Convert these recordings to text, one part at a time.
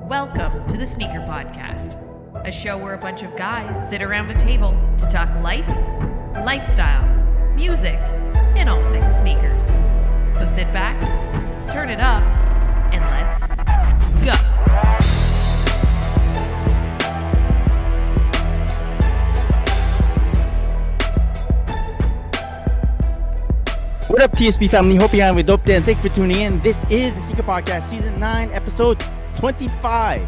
Welcome to the Sneaker Podcast, a show where a bunch of guys sit around a table to talk life, lifestyle, music, and all things sneakers. So sit back, turn it up, and let's go. What up, TSP family? Hope you're having a dope day, and thanks for tuning in. This is the Sneaker Podcast, Season 9, Episode 25.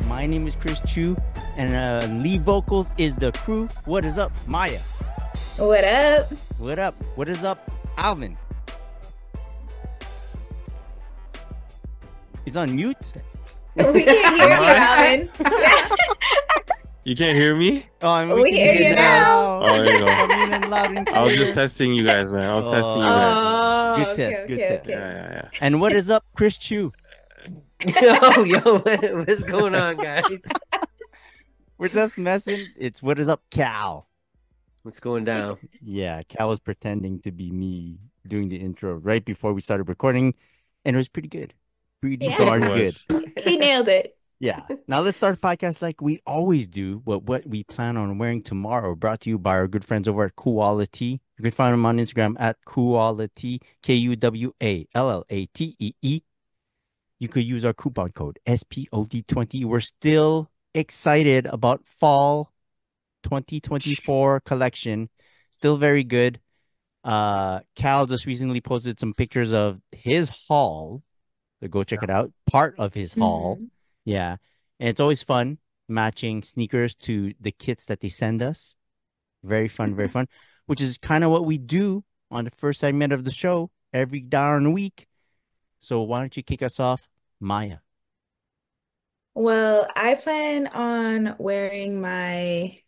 My name is Chris Chu, and lead vocals is the crew. What is up, Maya? What up? What up? What is up, Alvin? He's on mute? We can't hear you, Alvin. You can't hear me? Oh, we hear you now. Oh, there you go. Coming in loud and I was clear. just testing you guys, man. I was testing you guys. Oh, Good okay, test, good okay, test. okay. Yeah. And what is up, Chris Chu? What's going on, guys? We're just messing. It's what is up, Cal? What's going down? Yeah, Cal was pretending to be me doing the intro right before we started recording, and it was pretty good. Pretty Yeah. darn It good. was. He nailed it. Yeah. Now let's start the podcast like we always do. What we plan on wearing tomorrow, brought to you by our good friends over at Coolity. You can find them on Instagram at Coolity, Kuwallatee. You could use our coupon code SPOD20. We're still excited about fall 2024 collection. Still very good. Cal just recently posted some pictures of his haul. So go check it out. Part of his haul. Mhm. Yeah. And it's always fun matching sneakers to the kits that they send us. Very fun, very fun. Which is kind of what we do on the first segment of the show every darn week. So why don't you kick us off, Maya? Well, I plan on wearing my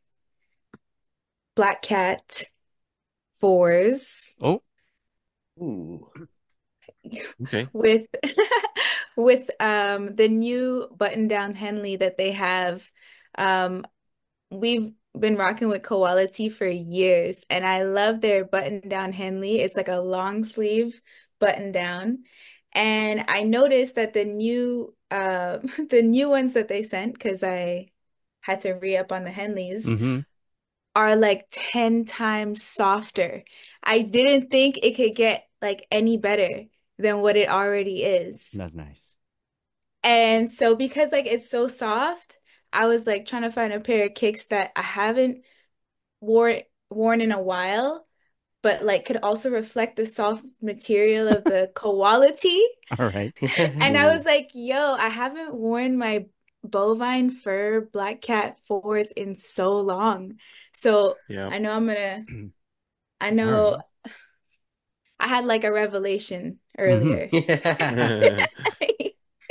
Black Cat 4s Oh, Ooh. Okay. with the new button-down Henley that they have. We've been rocking with Coality for years, and I love their button-down Henley. It's like a long sleeve button-down. And I noticed that the new the new ones that they sent, because I had to re-up on the Henleys, mm-hmm. are like 10 times softer. I didn't think it could get like any better than what it already is. That's nice. And so because like it's so soft, I was like trying to find a pair of kicks that I haven't worn in a while, but like could also reflect the soft material of the Coality. All right. And I was like, yo, I haven't worn my bovine fur Black Cat 4s in so long. So Yeah. I know I All know right. I had like a revelation earlier. Yeah.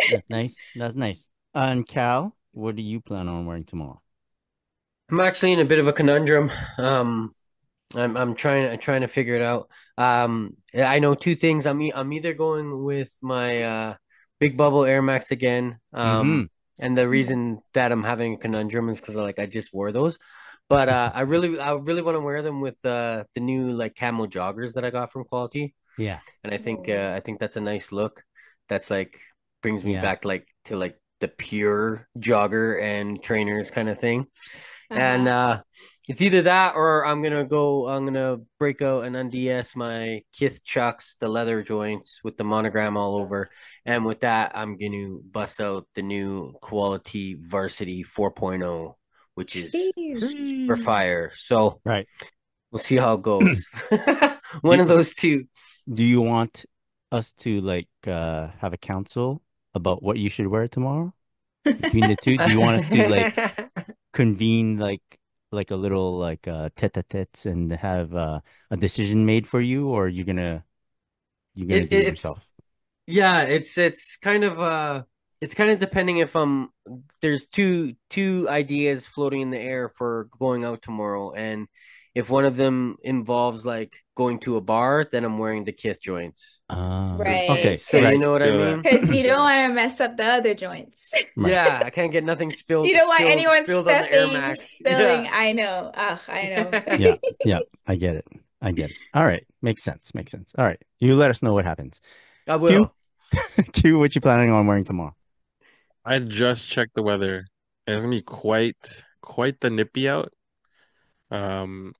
That's nice. That's nice. And Cal, what do you plan on wearing tomorrow? I'm actually in a bit of a conundrum. I'm trying to figure it out. I know two things. I'm either going with my Big Bubble Air Max again. Mhm. And the reason that I'm having a conundrum is because I just wore those. But I really want to wear them with the new like camo joggers that I got from Quality. Yeah. And I think that's a nice look. That's like brings me Yeah. back to the pure jogger and trainers kind of thing. Uh-huh. And it's either that or I'm gonna break out and unds my Kith Chucks, the leather joints with the monogram all over. And with that, I'm gonna bust out the new Quality Varsity 4.0, which is Jeez. super fire. So Right. we'll see how it goes. One of those two. Do you want us to like have a council about what you should wear tomorrow between the two? Do you want us to like convene like a little like tete-a-tetes and have a decision made for you, or you're gonna do it It's yourself? Yeah, it's kind of depending if there's two ideas floating in the air for going out tomorrow, and if one of them involves like going to a bar, then I'm wearing the Kith joints. Right. Okay. So Right. you know what I Feel that. mean? Because you don't want to mess up the other joints. Right. Yeah, I can't get nothing spilled. You don't want anyone spilled on the Air stepping, Max. spilling. Yeah. I know. Ugh, I know. Yeah. Yeah. I get it. All right. Makes sense. All right. You let us know what happens. I will. Q, what you planning on wearing tomorrow? I just checked the weather. And it's gonna be quite the nippy out. Um,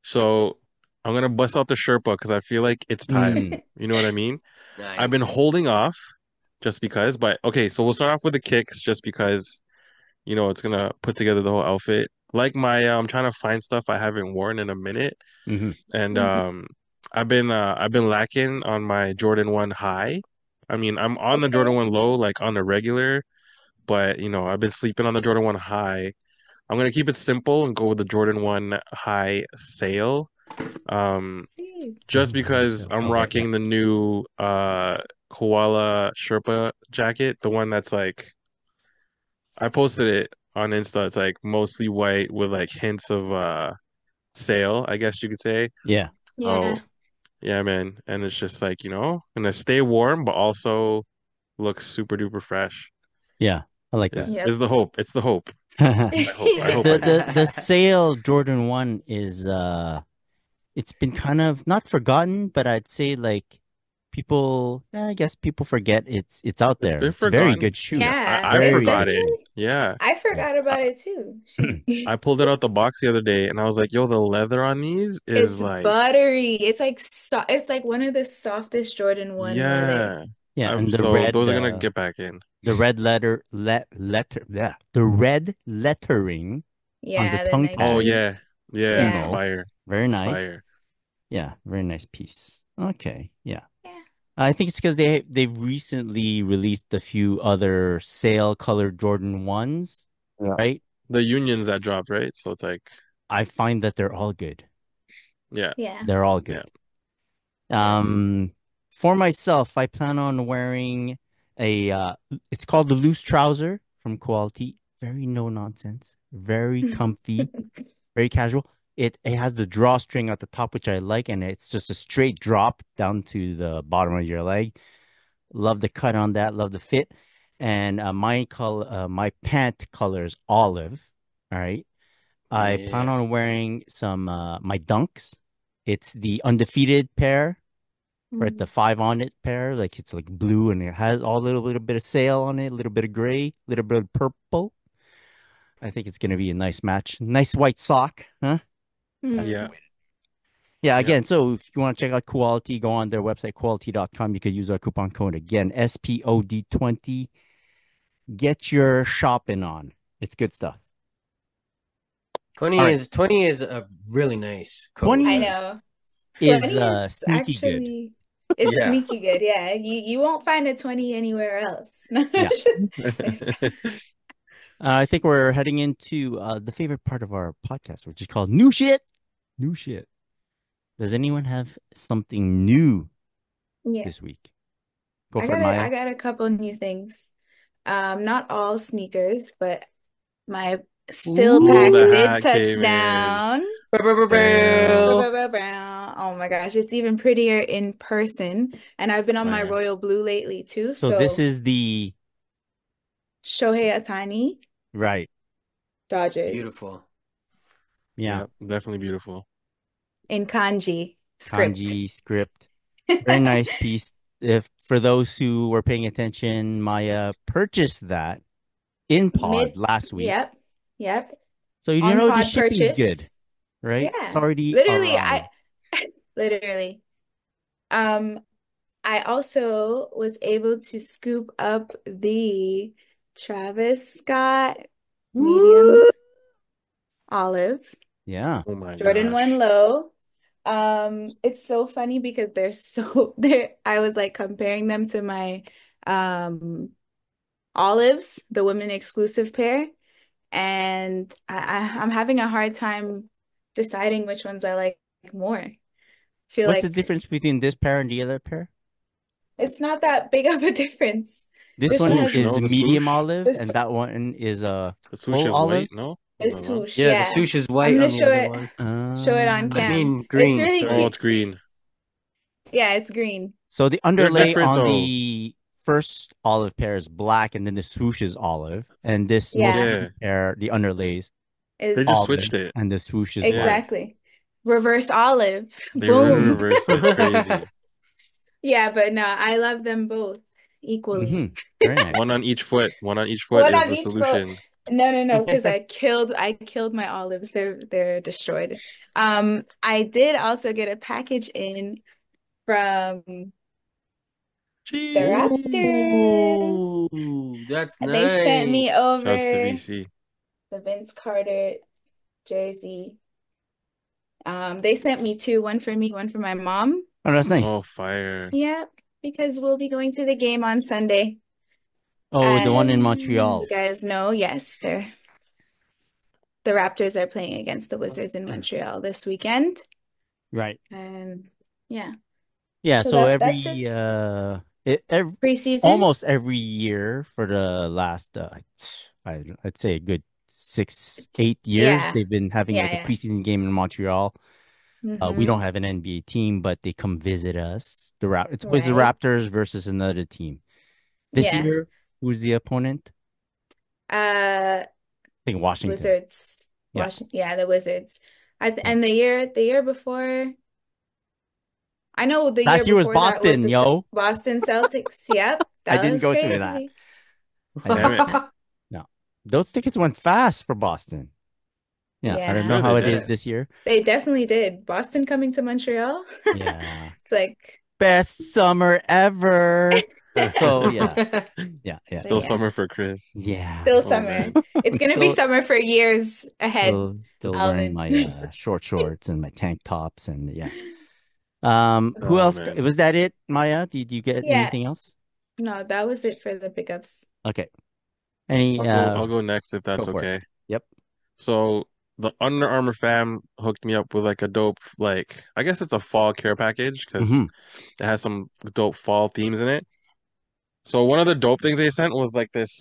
so I'm gonna bust out the Sherpa because I feel like it's time. Mm. You know what I mean? I've been Nice. holding off just because, but okay, so we'll start off with the kicks just because, it's gonna put together the whole outfit. Like I'm trying to find stuff I haven't worn in a minute. Hmm. And Mhm. I've been lacking on my Jordan 1 high. I mean, I'm on the Okay. Jordan 1 low, like on the regular, but I've been sleeping on the Jordan 1 high. I'm gonna keep it simple and go with the Jordan 1 high sail. Um, Jeez. just because I'm Okay, yeah. rocking the new Koala Sherpa jacket, the one that's like I posted it on Insta. It's like mostly white with like hints of sail, I guess you could say. Yeah. Oh, Yeah. yeah, man. And it's just like, gonna stay warm, but also look super duper fresh. Yeah. I like that. Is Yep. the hope. It's the hope. I hope. I The hope I do. the sale Jordan 1 is it's been kind of not forgotten, but I'd say like people, I guess people forget it's out It's there. been It's a very good forgotten. shoe. Yeah, I Yeah. Is Very it forgot good it. shoe. really? Yeah. I Yeah. forgot about it too. Shoot. I pulled it out the box the other day and I was like, yo, the leather on these is It's like, buttery. It's like it's like one of the softest Jordan 1 leather. yeah. Yeah, and So those are gonna get back in. the red letter yeah, the red lettering on the Yeah, the tongue Oh pad Nike. yeah. Yeah. Yeah. emo. Fire. Very nice. Fire. Yeah, very nice piece. Okay, yeah. Yeah. I think it's because they've recently released a few other sale colored Jordan 1s, Yeah. right? The unions that dropped, right? So it's like, I find that they're all good. yeah. Yeah. They're all Yeah. good. Yeah. Um, for myself, I plan on wearing a it's called the loose trouser from Quality. Very no nonsense, very comfy, very casual. It has the drawstring at the top, which I like, and it's just a straight drop down to the bottom of your leg. Love the cut on that, love the fit. And my pant color is olive. All right. I plan Yeah. on wearing some my dunks. It's the undefeated pair, right? The Mm. 5 on it pair. Like it's like blue and it has all a little bit of sail on it, a little bit of gray, a little bit of purple. I think it's gonna be a nice match. Nice white sock, huh? That's the Yeah. Mm. way. Yeah, Yeah. again, so if you want to check out Quality, go on their website, quality.com. You could use our coupon code again, SPOD20. Get your shopping on. It's good stuff. 20 All right. is 20 is a really nice code. 20 I know. is 20 is sneaky good. actually it's Yeah. sneaky good. Yeah. You won't find a 20 anywhere else. Yeah. There's I think we're heading into the favorite part of our podcast, which is called New Shit. New Shit. Does anyone have something new yeah. this week? Go for it, Maya. I got a couple new things. Not all sneakers, but my still Oh, pack the Ooh. did hat touch came in. down. Damn. Oh my gosh, it's even prettier in person. And I've been on my Fire. royal blue lately too. So this So is the Shohei Ohtani, right. Dodgers Beautiful. Yeah. Yeah, definitely beautiful. in kanji script. Kanji script. Very nice piece. If for those who were paying attention, Maya purchased that in pod Mid, last week. yep, yep. So you On know the pod shipping's good, purchase. right? It's Yeah. already Literally, arrived. literally. Um, I also was able to scoop up the Travis Scott medium Woo! olive, Yeah. Oh my Jordan 1 gosh. low. It's so funny because they're I was like comparing them to my um olives, the women exclusive pair, and I'm having a hard time deciding which ones I like more. Feel What's the like difference between this pair and the other pair? it's not that big of a difference. This The This one one has swoosh, is no? The medium swoosh? olive, and this that one is a The swoosh full is olive. white, no? the Am I wrong? swoosh, Yeah, the yeah. swoosh is I'm white gonna on the other one. show it on I cam. mean It's green, really Oh, sorry. cute. it's green. Yeah, it's green. So the They're underlay different on though. the first olive pair is black, and then the swoosh is olive, and this most Yeah, Yeah. recent pair, the underlays They is just olive, switched it. and the swoosh is Yeah. black. exactly. Reverse olive. They really Boom. reversed it. Crazy. Yeah, but no, I love them both. equally. Very nice. One on each foot. One on each foot One is on the each foot. solution. No, because I killed my olives. They're destroyed. I did also get a package in from the Raptors. Ooh, that's They sent me nice. Shouts to over BC. the Vince Carter jersey. They sent me two, one for me, one for my mom. Oh, that's nice. Oh, fire. Yeah, because we'll be going to the game on Sunday. Oh, the one in As Montreal. you guys know, yes, the Raptors are playing against the Wizards in Montreal this weekend. Right. And yeah, Yeah, so so that's it. Preseason. almost every year for the last I'd say a good 6-8 years Yeah. they've been having like a Yeah. preseason game in Montreal. We don't have an NBA team, but they come visit us. It's always the Right. Raptors versus another team. This Yeah. year, who's the opponent? Uh, I think Washington. Wizards. Yeah. Yeah, the Wizards. And the year before, I know the year Last year was before that was Boston, the yo. Boston Celtics. Yep, I that didn't was go through that. crazy. Damn it. No, those tickets went fast for Boston. Yeah, I Yeah, don't know Sure how they it is did. this year. they definitely did. Boston coming to Montreal. Yeah. It's like, Best summer ever. So yeah, but Still yeah, summer for Chris. yeah. still Oh, summer. man. It's I'm gonna be still summer for years ahead, wearing Alvin. my short shorts and my tank tops and yeah. Who Oh, else? man. Was that it, Maya? Did you get Yeah, anything else? no, that was it for the pickups. Okay. Any I'll go next if go that's for it. okay. Yep. So the Under Armour fam hooked me up with like a dope, like I guess it's a fall care package because Mm-hmm. it has some dope fall themes in it. So one of the dope things they sent was like this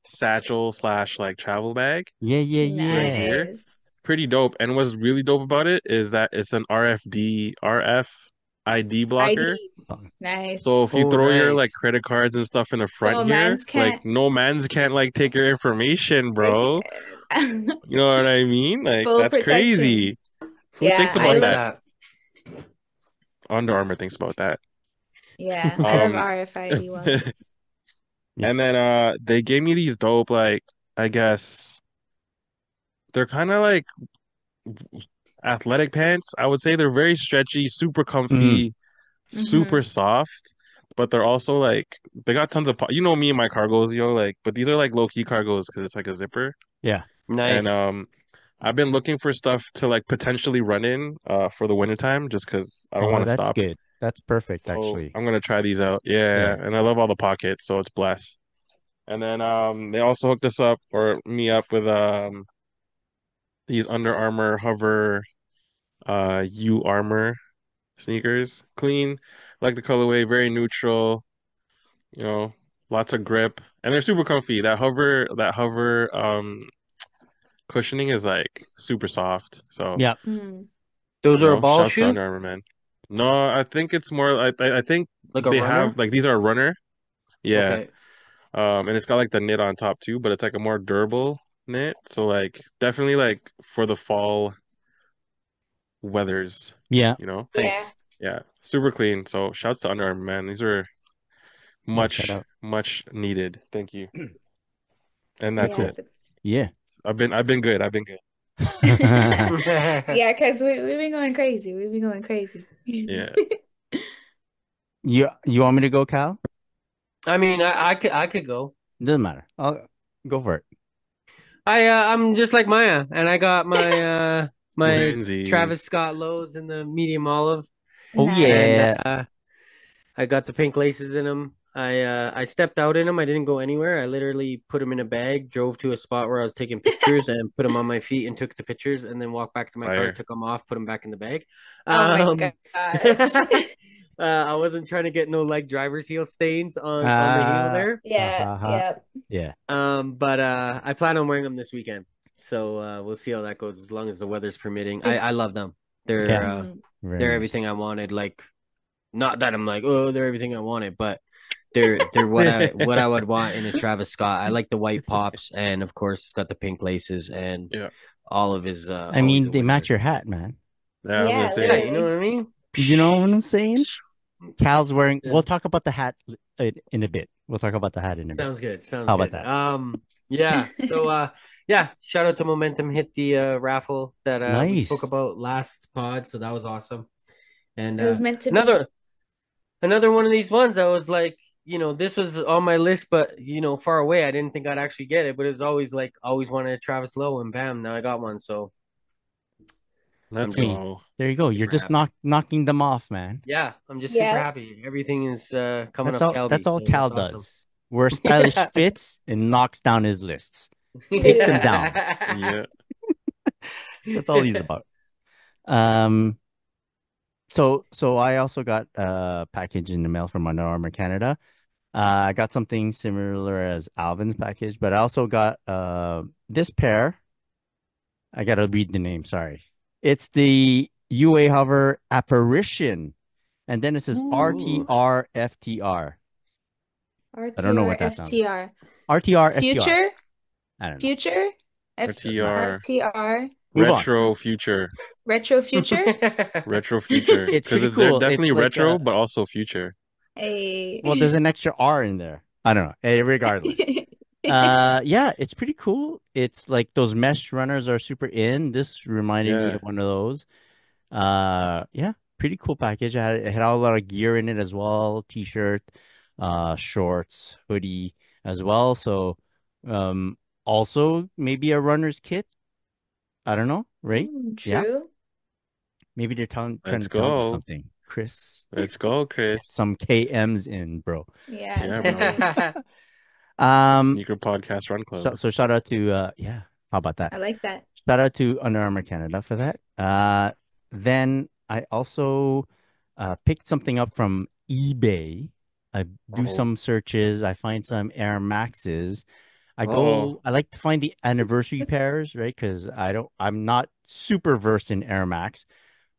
satchel slash like travel bag Yeah, yeah, right yeah. here. Nice. Pretty dope. And what's really dope about it is that it's an RFID blocker. ID. Oh, So Nice. if you Oh, throw your like nice. credit cards and stuff in the front So here, mans like can't no man's can't like take your information, take bro. it. You know what I mean? Like Full that's protection. crazy. Who Yeah, thinks I I about like love that? that. Under Armour thinks about that. yeah, I love Um RFID wallets. yeah. and then they gave me these dope like I guess they're kind of like athletic pants. I would say they're very stretchy, super Mm, comfy, super Mm-hmm. soft, but they're also like they got tons of you know me and my cargos, yo, like but these are like low key cargos because it's like a zipper. yeah. And Nice. I've been looking for stuff to like potentially run in for the wintertime just because I don't Oh, want to that's stop. good. That's perfect, So actually. I'm gonna try these out. Yeah, Yeah. and I love all the pockets, so it's blessed. And then they also hooked us up or me up with these Under Armour Hover U Armor sneakers. Clean, like the colorway, very neutral, you know, lots of grip. And they're super comfy. That hover cushioning is like super soft. So, Yeah. Mm. Those are a ball shouts to shoe, Under Armour, man. No, I think it's more I think like a they have runner. like these are a runner. Yeah. Okay. And it's got like the knit on top too, but it's like a more durable knit. So like definitely like for the fall weathers, Yeah. you know? Yeah, Nice. Yeah. Super clean. So shouts to Under Armour, man. These are Yeah. Shout much, out. much needed. Thank you. And that's yeah, Cool. it. Yeah. I've been good. I've been good. yeah. Because we've been going crazy. We've been going crazy. Yeah. You want me to go, Cal? I mean, I could go. Doesn't matter. I'll go for it. I'm just like Maya, and I got my Travis Twinsies. Scott lows in the medium olive, Oh and yeah. Nice. I got the pink laces in them. I stepped out in them. I didn't go anywhere. I literally put them in a bag, drove to a spot where I was taking pictures, and put them on my feet and took the pictures, and then walked back to my car, Fire. took them off, put them back in the bag. Oh my Um, gosh. I wasn't trying to get no like driver's heel stains on the heel there. Yeah, yeah. Yeah. But I plan on wearing them this weekend, so we'll see how that goes. As long as the weather's permitting, Just I love them. They're Yeah. uh, Very they're nice. everything I wanted. Like, not that I'm like, oh, they're everything I wanted, but they're what I would want in a Travis Scott. I like the white pops, and of course, it's got the pink laces and Yeah. all of his. I Always mean, a they winner. match your hat, man. Yeah, I was gonna yeah, say. Yeah, you know what literally. I mean. You know what I'm saying? Cal's wearing. Yeah. We'll talk about the hat in a bit. We'll talk about the hat in a bit. Sounds good. Sounds How about good. that? Yeah. So yeah, shout out to Momentum hit the raffle that we spoke Nice. about last pod, so that was awesome. And It was meant to be. another one of these ones that was like, this was on my list, but far away. I didn't think I'd actually get it, but it was always like always wanted a Travis Lowe, and bam, now I got one. So I'm Let's just Hey, go. there you go. You're super just happy. knocking them off, man. Yeah, I'm just super Yeah. happy. Everything is coming That's up all. That's Calby, all so Cal that's awesome. does. Wear stylish Yeah. fits and knocks down his lists. Takes them down. Yeah. Yeah. That's all he's about. Um. So I also got a package in the mail from Under Armour Canada. I got something similar as Alvin's package, but I also got this pair. I gotta read the name. Sorry, it's the UA Hover Apparition, and then it says Ooh. RTR FTR. I don't know RTR what that sounds like. FTR. RTR FTR. Future? I don't know. Future? F Doesn't matter. RTR, RTR. Move on. retro future, Retro Future? retro future. It's Because pretty they're cool. It's definitely like retro, but also future. well, there's A. an extra R in there. I don't know. Regardless. Yeah, it's pretty cool. It's like those mesh runners are super in. This reminded me Yeah. of one of those. Yeah, pretty cool package. It had a lot of gear in it as well, t-shirt, shorts, hoodie as well. So, um, also maybe a runner's kit. I don't know, right? Yeah, True. maybe they're trying Let's to tell me go. something. Chris, Let's go, get Chris. some KMs in, bro. Yeah, Yeah, bro. totally. Um, Sneaker Podcast Run Club. so shout out to yeah, how about that? I like that. Shout out to Under Armour Canada for that. Then I also picked something up from eBay. I do Oh. some searches. I find some Air Maxes. Oh. I like to find the anniversary pairs, right? Because I'm not super versed in Air Max,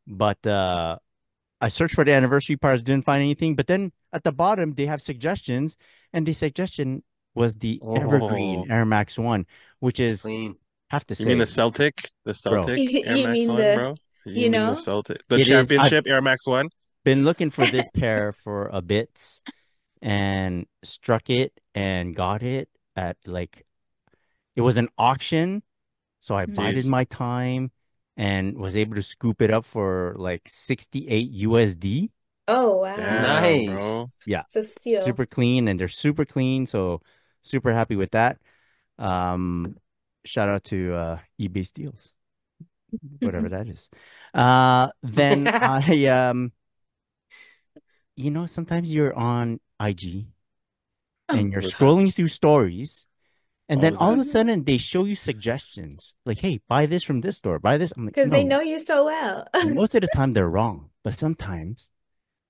but I searched for the anniversary pairs, didn't find anything. But then at the bottom, they have suggestions, and the suggestion was the Oh. Evergreen Air Max 1, which is, Clean. have to You mean the say, Celtic? The bro, Celtic You, Air you Max mean one, the, bro? You you mean the know? Celtic? The it is. I've championship Air Max one? been looking for this pair for a bit and struck it and got it at like it was an auction, so I Mhm. bided Jeez. my time and was able to scoop it up for like 68 USD. Oh, wow. Damn, bro. Nice. Yeah, So steal. super clean, and they're super clean, so super happy with that. Um, Shout out to eBay Steals, whatever that is. Then I sometimes you're on IG Oh. and you're All the time. scrolling through stories, and All then the all of time. a sudden they show you suggestions like, "Hey, buy this from this store, buy this." I'm like, Because they no. know you so well. Most of the time they're wrong, but sometimes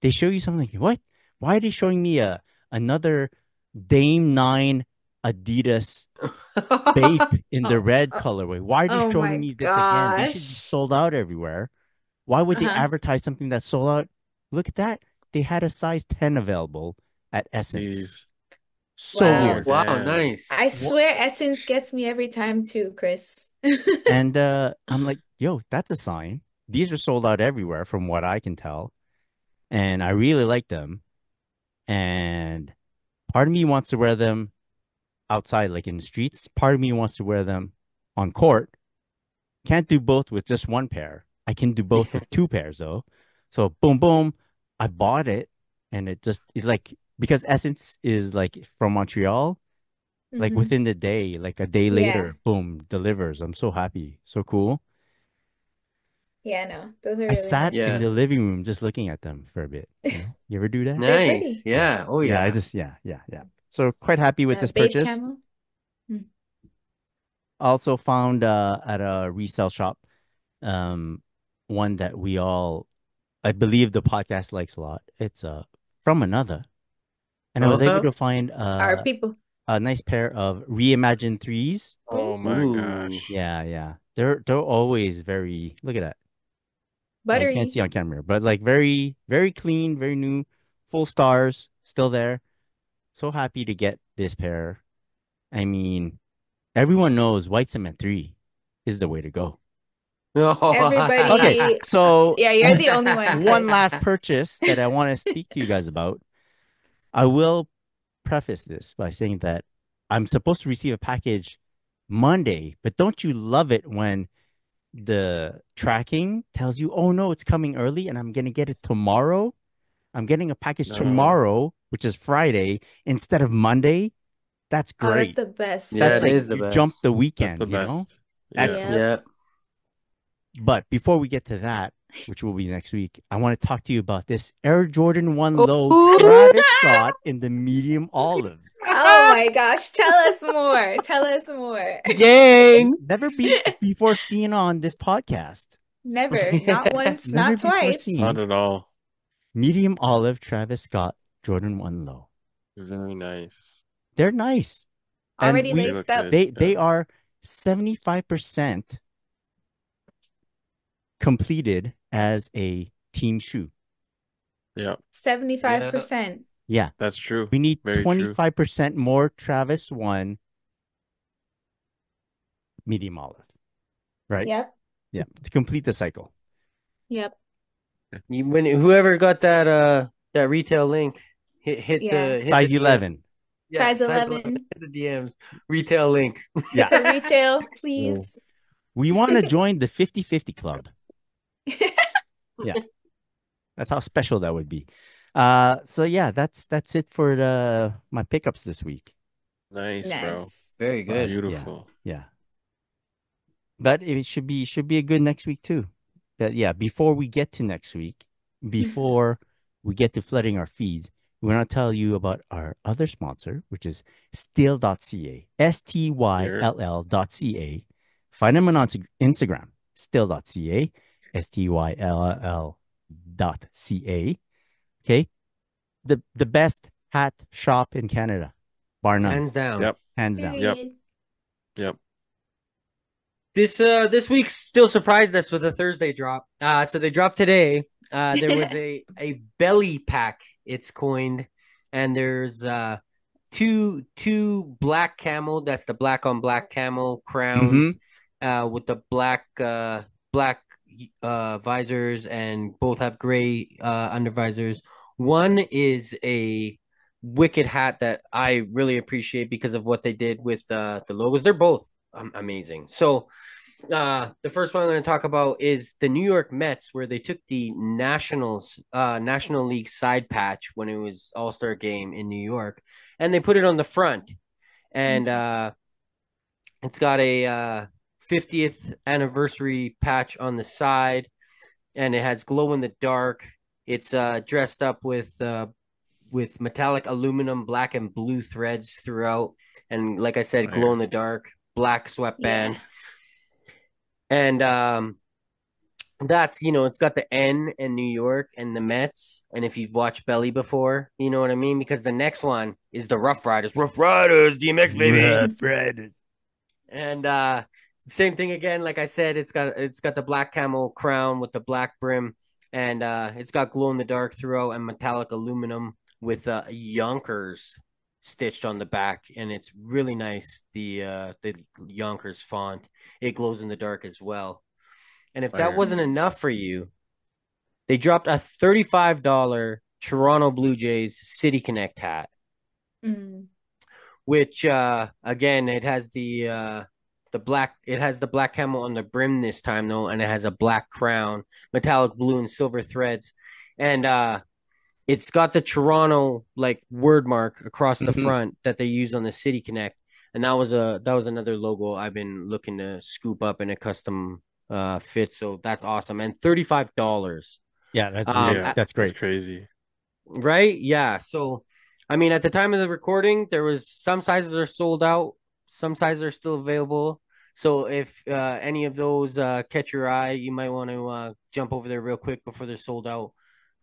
they show you something like, "What? Why are they showing me another Dame 9 Adidas Bape in the Oh, red oh, colorway? Why are they oh showing my me this again? They should be gosh. sold out everywhere. Why would they Uh-huh. advertise something that's sold out? Look at that. They had a size 10 available at Essence. Jeez. So Oh, Wow. weird. wow, Damn. I nice. swear Essence gets me every time too, Chris. And I'm like, yo, that's a sign. These are sold out everywhere from what I can tell. And I really like them. And part of me wants to wear them outside, like in the streets. Part of me wants to wear them on court. Can't do both with just one pair. I can do both with two pairs though. So boom, boom. I bought it and it like, because Essence is like from Montreal, like Hmm. within the day, like a day Yeah. later, boom, delivers. I'm so happy. So cool. Yeah, no, those are I really sat nice. in Yeah. the living room just looking at them for a bit. You ever do that? They're Nice. pretty. Yeah. Yeah. Oh Yeah. yeah. Yeah. So quite happy with this Babe purchase. camo. Mm. Also found at a resale shop um one that I believe the podcast likes a lot. It's from another. And I was able Uh-huh. to find Our people. a nice pair of reimagined threes. Oh Oh, my Ooh. gosh. Yeah. They're always very, look at that. Well, you can't buttery. see on camera, but like very, very clean, very new, full stars, still there. So happy to get this pair. I mean, everyone knows white cement 3 is the way to go. Everybody, Okay, so yeah, you're the only one one pissed. last purchase that I want to speak to you guys about. I will preface this by saying that I'm supposed to receive a package Monday, but don't you love it when the tracking tells you, oh no, it's coming early and I'm going to get it tomorrow? I'm getting a package No. tomorrow, which is Friday, instead of Monday. That's Oh, that's great. the best Yeah, That's it like is feeling. the you jump best. the That's the weekend, best. Yeah. Excellent. Yep. Yeah. But before we get to that, which will be next week, I want to talk to you about this Air Jordan 1 Low Oh, Travis Scott in the medium olive. Oh my gosh, tell us more. Tell us more. gang. Never be before seen on this podcast. Never, not once, Never not before twice. Not seen. at all. Medium olive Travis Scott Jordan 1 Low. Very nice. They're nice. And Already They we look laced up. good. they Yeah. are 75% completed as a team shoe. Yeah. 75%. Yeah. That's true. We need Very true. 25% more Travis 1 medium olive, right? Yep. Yeah, to complete the cycle. Yep. When whoever got that retail link, hit Yeah. the Size DM. 11. Yeah, Size size 11. 11 Hit the DMs. Retail link. Yeah. for retail, Oh, please. We want to join the 50-50 club. Yeah. That's how special that would be. So yeah, that's it for my pickups this week. nice, bro. Nice. Very But good. Beautiful. yeah. But it should be a good next week too. But yeah, before we get to next week, before we get to flooding our feeds, we want to tell you about our other sponsor, which is still.ca. Here. STYLL.ca. Find them on Instagram, still.ca. STYLL.ca. Okay. The best hat shop in Canada, bar none, Hands down. Yep. hands down. Yep. Period. Yep. This week still surprised us with a Thursday drop. So they dropped today. There was a belly pack, it's coined, and there's two black camel. That's the black on black camel crowns, with the black visors, and both have gray under visors. One is a wicked hat that I really appreciate because of what they did with the logos. They're both amazing. So the first one I'm going to talk about is the New York Mets, where they took the National League side patch when it was All-Star game in New York, and they put it on the front, and it's got a 50th anniversary patch on the side, and it has glow in the dark. It's dressed up with metallic aluminum, black and blue threads throughout, and like I said, glow in the dark, black sweatband. Yeah. And that's, it's got the N in New York and the Mets. And if you've watched Belly before, you know what I mean? Because the next one is the Rough Riders. Rough Riders, DMX, baby. Rough Riders. And same thing again. Like I said, it's got the black camel crown with the black brim, and it's got glow in the dark throughout and metallic aluminum with Yonkers stitched on the back, and it's really nice. The Yonkers font, it glows in the dark as well. And if that Fire. wasn't enough for you, they dropped a $35 Toronto Blue Jays City Connect hat, Mm. which again, it has the black camel on the brim this time though, and it has a black crown, metallic blue and silver threads, and it's got the Toronto like word mark across the front that they use on the City Connect, and that was another logo I've been looking to scoop up in a custom fit. So that's awesome. And $35. Yeah, that's Yeah. that's great. That's crazy. Right? Yeah. So I mean, at the time of the recording, there was some sizes are sold out, some sizes are still available. So if any of those catch your eye, you might want to jump over there real quick before they're sold out,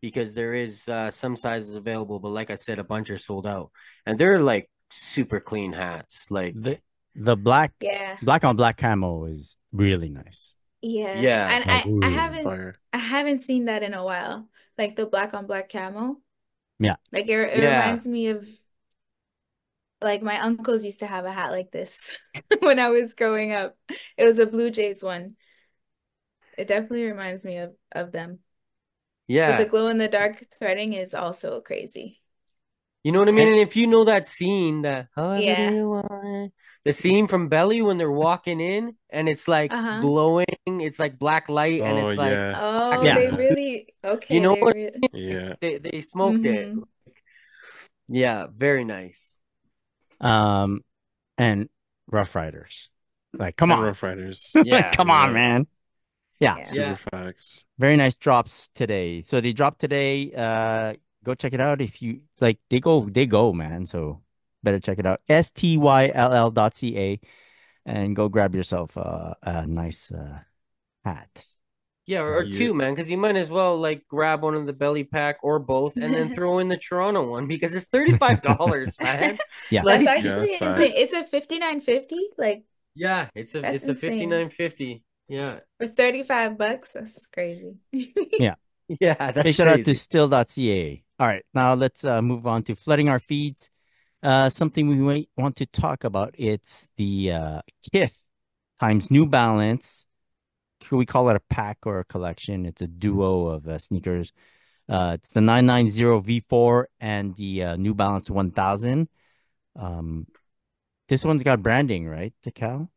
because there is some sizes available. But like I said, a bunch are sold out, and they're like super clean hats. Like The black Yeah. on black camo is really nice. Yeah. Yeah. And Like, I ooh. Fire. haven't seen that in a while. Like the black on black camo. Yeah. Like it Yeah. reminds me of like my uncles used to have a hat like this when I was growing up. It was a Blue Jays one. It definitely reminds me of them. But the Yeah. glow in the dark threading is also crazy. You know what I mean? And And if you know that scene, that however do Yeah. you want it, the scene from Belly when they're walking in and it's like Uh-huh. glowing, it's like black light and Oh it's like yeah, Oh, yeah, they yeah, really you okay, know they what? really yeah. They smoked it. mm-hmm. Yeah, very nice. um, and Rough Riders. Like, come And on, Rough Riders. like, Yeah. come on, Yeah, man. Yeah, Yeah. super Yeah. facts. very nice drops today. So they dropped today. Go check it out if you like. They go, man. So better check it out. STYLL.ca and go grab yourself a nice hat. Yeah, or Right. Yeah, two, man, because you might as well like grab one of the belly pack or both and then throw in the Toronto one because it's $35, man. Yeah. That's Like, yeah, that's actually insane. facts. It's a 59.50. Like yeah, that's it's a insane. 59.50. Yeah. For $35, that's crazy. Yeah. Yeah, Big that's shout out to crazy. still.ca. All right, now let's move on to flooding our feeds. Something we might want to talk about. It's the Kith times New Balance. Should we call it a pack or a collection? It's a duo of sneakers. It's the 990 V4 and the New Balance 1000. Um, this one's got branding, right, Takao?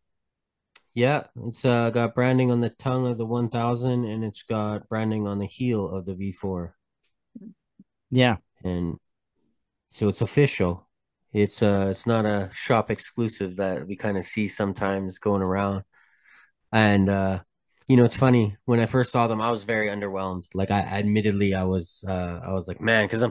Yeah, it's got branding on the tongue of the 1000 and it's got branding on the heel of the V4. Yeah. And so it's official. It's not a shop exclusive that we kind of see sometimes going around. And it's funny. When I first saw them, I was very underwhelmed. Like I admittedly I was like, man, because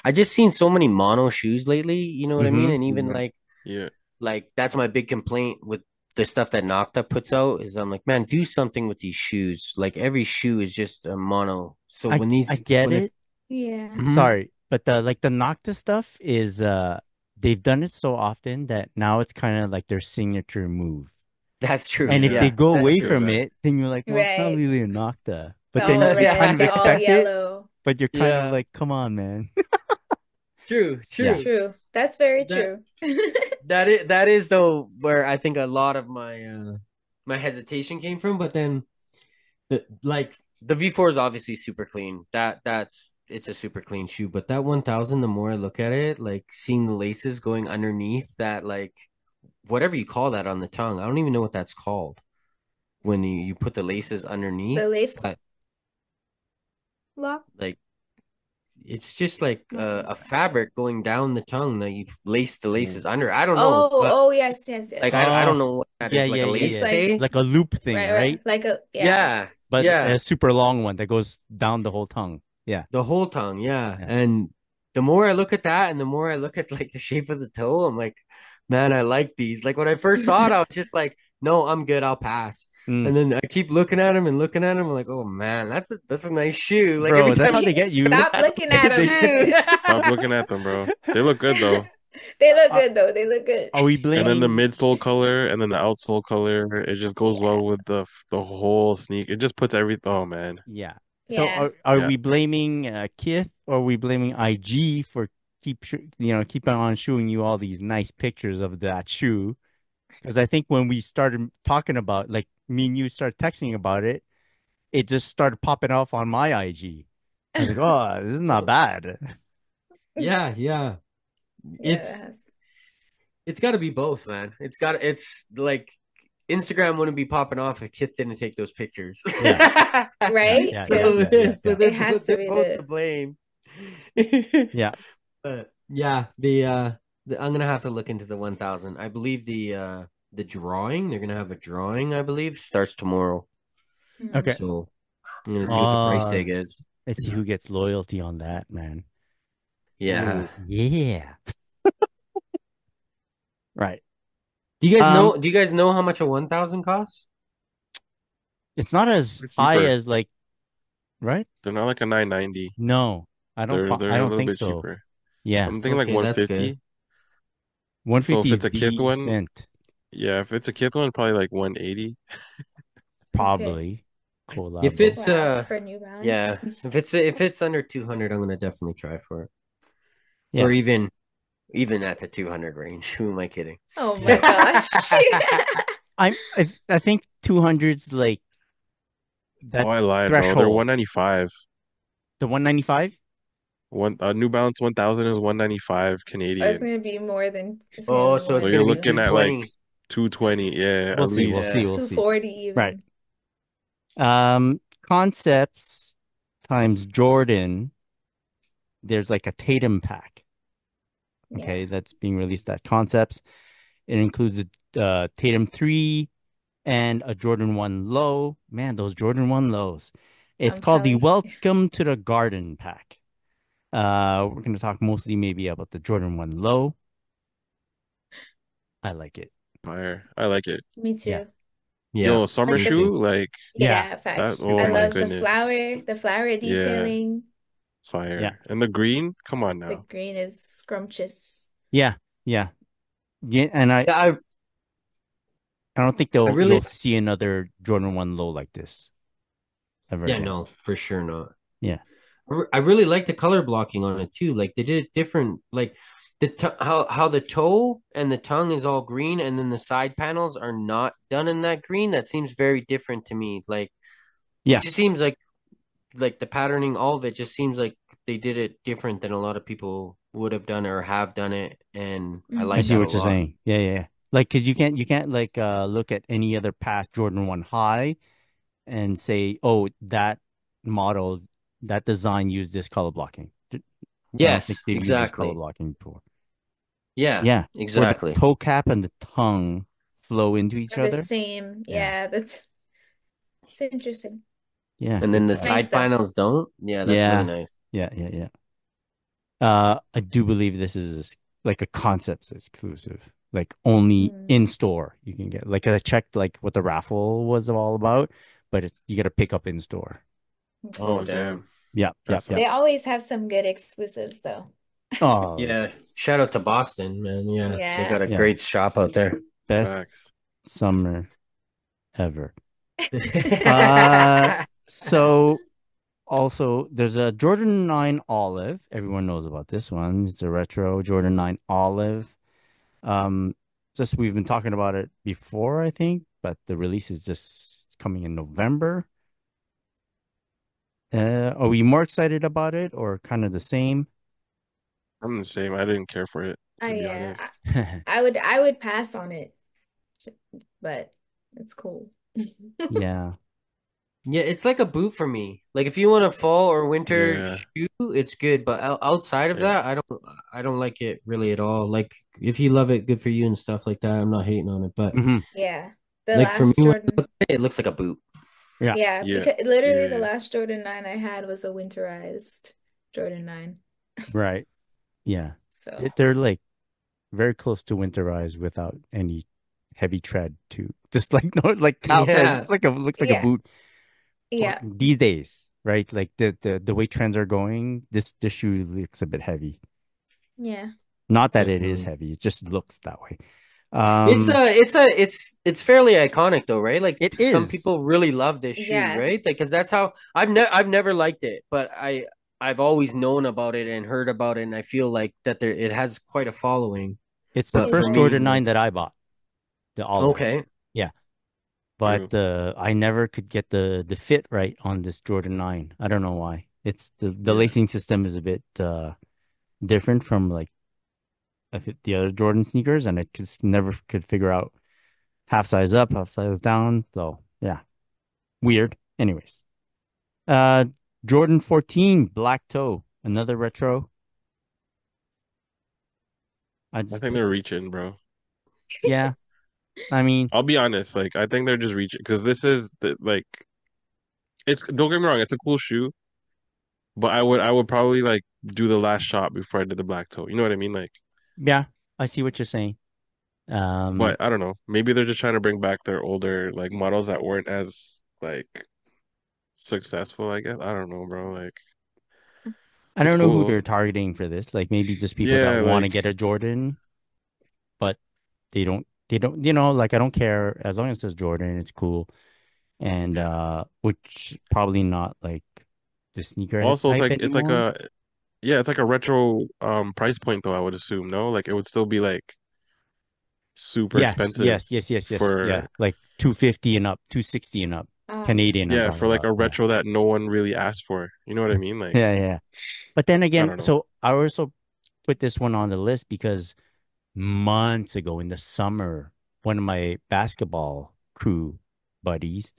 I just seen so many mono shoes lately, you know what I mean? Mm-hmm. And even Mm, yeah, like that's my big complaint with the stuff that Nocta puts out is I'm like, man, do something with these shoes. Like every shoe is just a mono. So I when I these get when it it. Yeah. Mhm. Sorry, but the Nocta stuff is they've done it so often that now it's kind of like their signature move. That's true. And if they yeah, go That's away true. from yeah, it, then you're like, well, it's not Right. really a Nocta. The But then all you kind red, of the all expect it, yellow. but you're kind of Yeah. like, come on, man. True, Yeah. true. True. That's very That true. that is though where I think a lot of my hesitation came from, but then the V4 is obviously super clean. It's a super clean shoe, but that 1000, the more I look at it, like seeing the laces going underneath that, like whatever you call that on the tongue, I don't even know what that's called when you put the laces The underneath, lace but lock? like it's just like What a is that? fabric going down the tongue that you lace the Mm. laces under. I don't know, Oh, but oh yes, yes, yes. like I Oh, don't know what that yeah, is, like yeah, a yeah, It's lace yeah. like stay. Like a loop thing, right. right? Like a yeah. Yeah, But yeah. a super long one that goes down the whole tongue. Yeah. The whole tongue, yeah. Yeah. And the more I look at that and the more I look at like the shape of the toe, I'm like, man, I like these. Like when I first saw it, I was just like, no, I'm good, I'll pass. Mm. And then I keep looking at him and looking at him. I'm like, oh man, that's a nice shoe. Like every Bro, that's time how they get you. Stop that's looking a at good They get shoe. them. stop looking at them, bro. They look good though. They look are, good though. They look good. are we And then the blaming midsole color and then the outsole color, it just goes Yeah. well with the whole sneak. It just puts everything. Oh man, yeah. So Yeah. are yeah. we blaming Kith or are we blaming IG for keep on showing you all these nice pictures of that shoe? Because I think when we started talking about like me and you started texting about it, it just started popping off on my IG. I was like, oh, this is not bad. Yeah, yeah. Yeah, that It's has. it's got to be both, man. It's like Instagram wouldn't be popping off if Kith didn't take those pictures. Yeah. Yeah, Right? yeah, yeah, So Because yeah, yeah, so yeah. it has to they're be both to the blame. Yeah. But yeah, I'm gonna have to look into the 1000. I believe the drawing, they're gonna have a drawing, I believe, starts tomorrow. hmm. Okay. So I'm gonna see what the price Oh, tag is. let's see who gets loyalty on that, man. Yeah. Ooh, yeah. Right. Do you guys know how much a 1000 costs? It's not as They're high cheaper. as like, right? They're not like a 990. No, I They're a don't little think bit so. cheaper. Yeah. I'm thinking like Okay, that's good. 150. So if 150 is it's a Kith one, decent, yeah, if it's a Kith one, probably like 180. Okay. probably. If Collabo. it's Wow, for New Balance. yeah, if it's under 200, I'm gonna definitely try for it. Or Yeah. even at the 200 range. Who am I kidding? Oh my Yeah. gosh. I think 200's like Oh, That's I lied, bro. They're threshold. 195. The 195? One New Balance 1000 is 195 Oh, it's Canadian. gonna be more than it's gonna Oh, be so more So it's than you're gonna be that. looking at like 220. 220, yeah, We'll at see. We'll least. see. Yeah. We'll see. 240 Right. even. Concepts times Jordan. There's like a Tatum pack. Yeah, Okay, that's being released at Concepts. It includes a Tatum 3 and a Jordan 1 low. Man, those Jordan 1 lows. It's I'm called the telling you. Welcome to the Garden pack. We're going to talk mostly maybe about the Jordan 1 low. I like it. Fire. I like it. Me Yeah. too. Yeah. Yo, summer Like Me the too. shoe, like Yeah. yeah, that. facts. Oh I Super my love nice. goodness. the flower Yeah, detailing. Yeah. fire. And the green, come on The now. green is scrumptious. Yeah. Yeah. Yeah. And Yeah, I don't think I you'll really see another Jordan 1 low like this ever yeah, again. no, for sure not. Yeah. I really like the color blocking on it too. Like they did it different. Like how the toe and the tongue is all green, and then the side panels are not done in that green. That seems very different to me. Like it Yeah. just seems like the patterning, all of it just seems like they did it different than a lot of people would have done or have done it, and I I like Hmm. see that a what you're lot. saying. Yeah, yeah, yeah. Like, cause you can't like look at any other past Jordan 1 high and say, oh, that model, that design used this color blocking. I don't think Yes, they've used this color exactly. blocking before. Yeah, Yeah. Where the exactly. toe cap and the tongue flow into each Are the other. same. Yeah. Yeah, that's it's interesting. Yeah. And Good then the job. Nice side though. panels don't. Yeah, that's really Yeah. nice. Yeah. Yeah. Yeah. I do believe this is like a concepts exclusive, like only Mm, in store you can get. Like I checked like what the raffle was all about, but it's you got to pick up in store. Oh, okay. Oh damn, damn. Yep, that yep, yep. They sucks. always have some good exclusives though. Oh, Yeah, shout out to Boston, man. Yeah, they Yeah. got a yeah, great shop out there. best Facts. summer ever. Uh, so also there's a Jordan 9 Olive. Everyone knows about this one. It's a retro Jordan 9 Olive. Um, just we've been talking about it before, I think, but the release is just coming in November. Are we more excited about it or kind of the same? I'm the same. I didn't care for it, to be Yeah. honest. I would pass on it, but it's cool. Yeah. Yeah, it's like a boot for me. Like if you want a fall or winter Yeah, shoe, it's good. But outside of yeah. that, I don't like it really at all. Like if you love it, good for you and stuff like that. I'm not hating on it, but Hmm. Yeah. The like for me, last when I Jordan. look at it, it looks like a boot. Yeah. Yeah, Yeah, because literally the yeah. last Jordan 9 I had was a winterized Jordan 9. Right. Yeah. So, They're like very close to winterized without any heavy tread too. Just like no, like Cal says, Yeah, it's like a looks like a yeah. boot for Yeah. these days, right? Like the way trends are going, this shoe looks a bit heavy. Yeah. Not that it is definitely. heavy, it just looks that way. It's fairly iconic though, right? Like It some is. people really love this shoe, Yeah. right? Like because that's how I've never liked it, but I've always known about it and heard about it, and I feel like that it has quite a following. It's the But Is for first it? me, Jordan like 9 that I bought, the olive. okay, Yeah. True. But I never could get the fit right on this Jordan 9. I don't know why. It's the Yeah. lacing system is a bit different from like I think the other Jordan sneakers, and I just never could figure out half size up, half size down. So yeah, weird. Anyways, uh, Jordan 14 black toe, another retro. I I just think put they're this. reaching, bro. Yeah, I mean, I'll be honest, like I think they're just reaching because this is the like it's don't get me wrong, it's a cool shoe, but I would probably like do the last shot before I did the black toe. You know what I mean? Like, yeah, I see what you're saying. Um, but I don't know. Maybe they're just trying to bring back their older like models that weren't as like successful, I guess. I don't know, bro. Like I it's don't know who cool. they're targeting for this. Like maybe just people that Yeah, want to like get a Jordan, but they don't, like I don't care as long as it says Jordan, it's cool. And which probably not like the sneakerhead also type it's like anymore. a yeah, it's like a retro price point though, I would assume, no? Like it would still be like super Yes, expensive yes, yes, yes, yes. for Yeah. Like 250 and up, 260 and up. Canadian I'm Yeah, talking for like about. a Yeah. retro that no one really asked for. You know what I mean? Like, Yeah, yeah. But then I again, don't know. so I also put this one on the list because months ago in the summer, one of my basketball crew buddies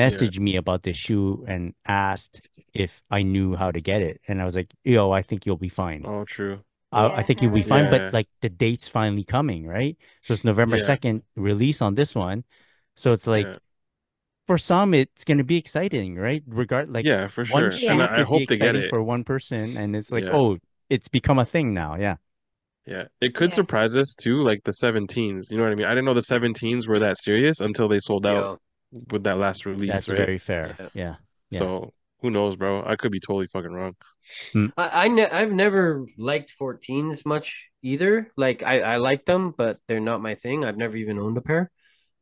Yeah. messaged me about this shoe and asked if I knew how to get it. And I was like, yo, I think you'll be fine. Oh, true. I Yeah, think I you'll be remember fine, but that. Yeah. like the date's finally coming, right? So it's November Yeah. 2nd release on this one. So it's Yeah. like for some it's gonna be exciting, right? Like Yeah, for one sure. And shoe Yeah. I could be hope to get exciting it. for one person and it's like, Yeah. oh, it's become a thing now. Yeah. Yeah. It could Yeah. surprise us too, like the 17s. You know what I mean? I didn't know the 17s were that serious until they sold out Yo, with that last release, That's right? very fair. yeah. Yeah. Yeah. So who knows, bro? I could be totally fucking wrong. Mm. I've never liked 14s much either. Like I like them, but they're not my thing. I've never even owned a pair.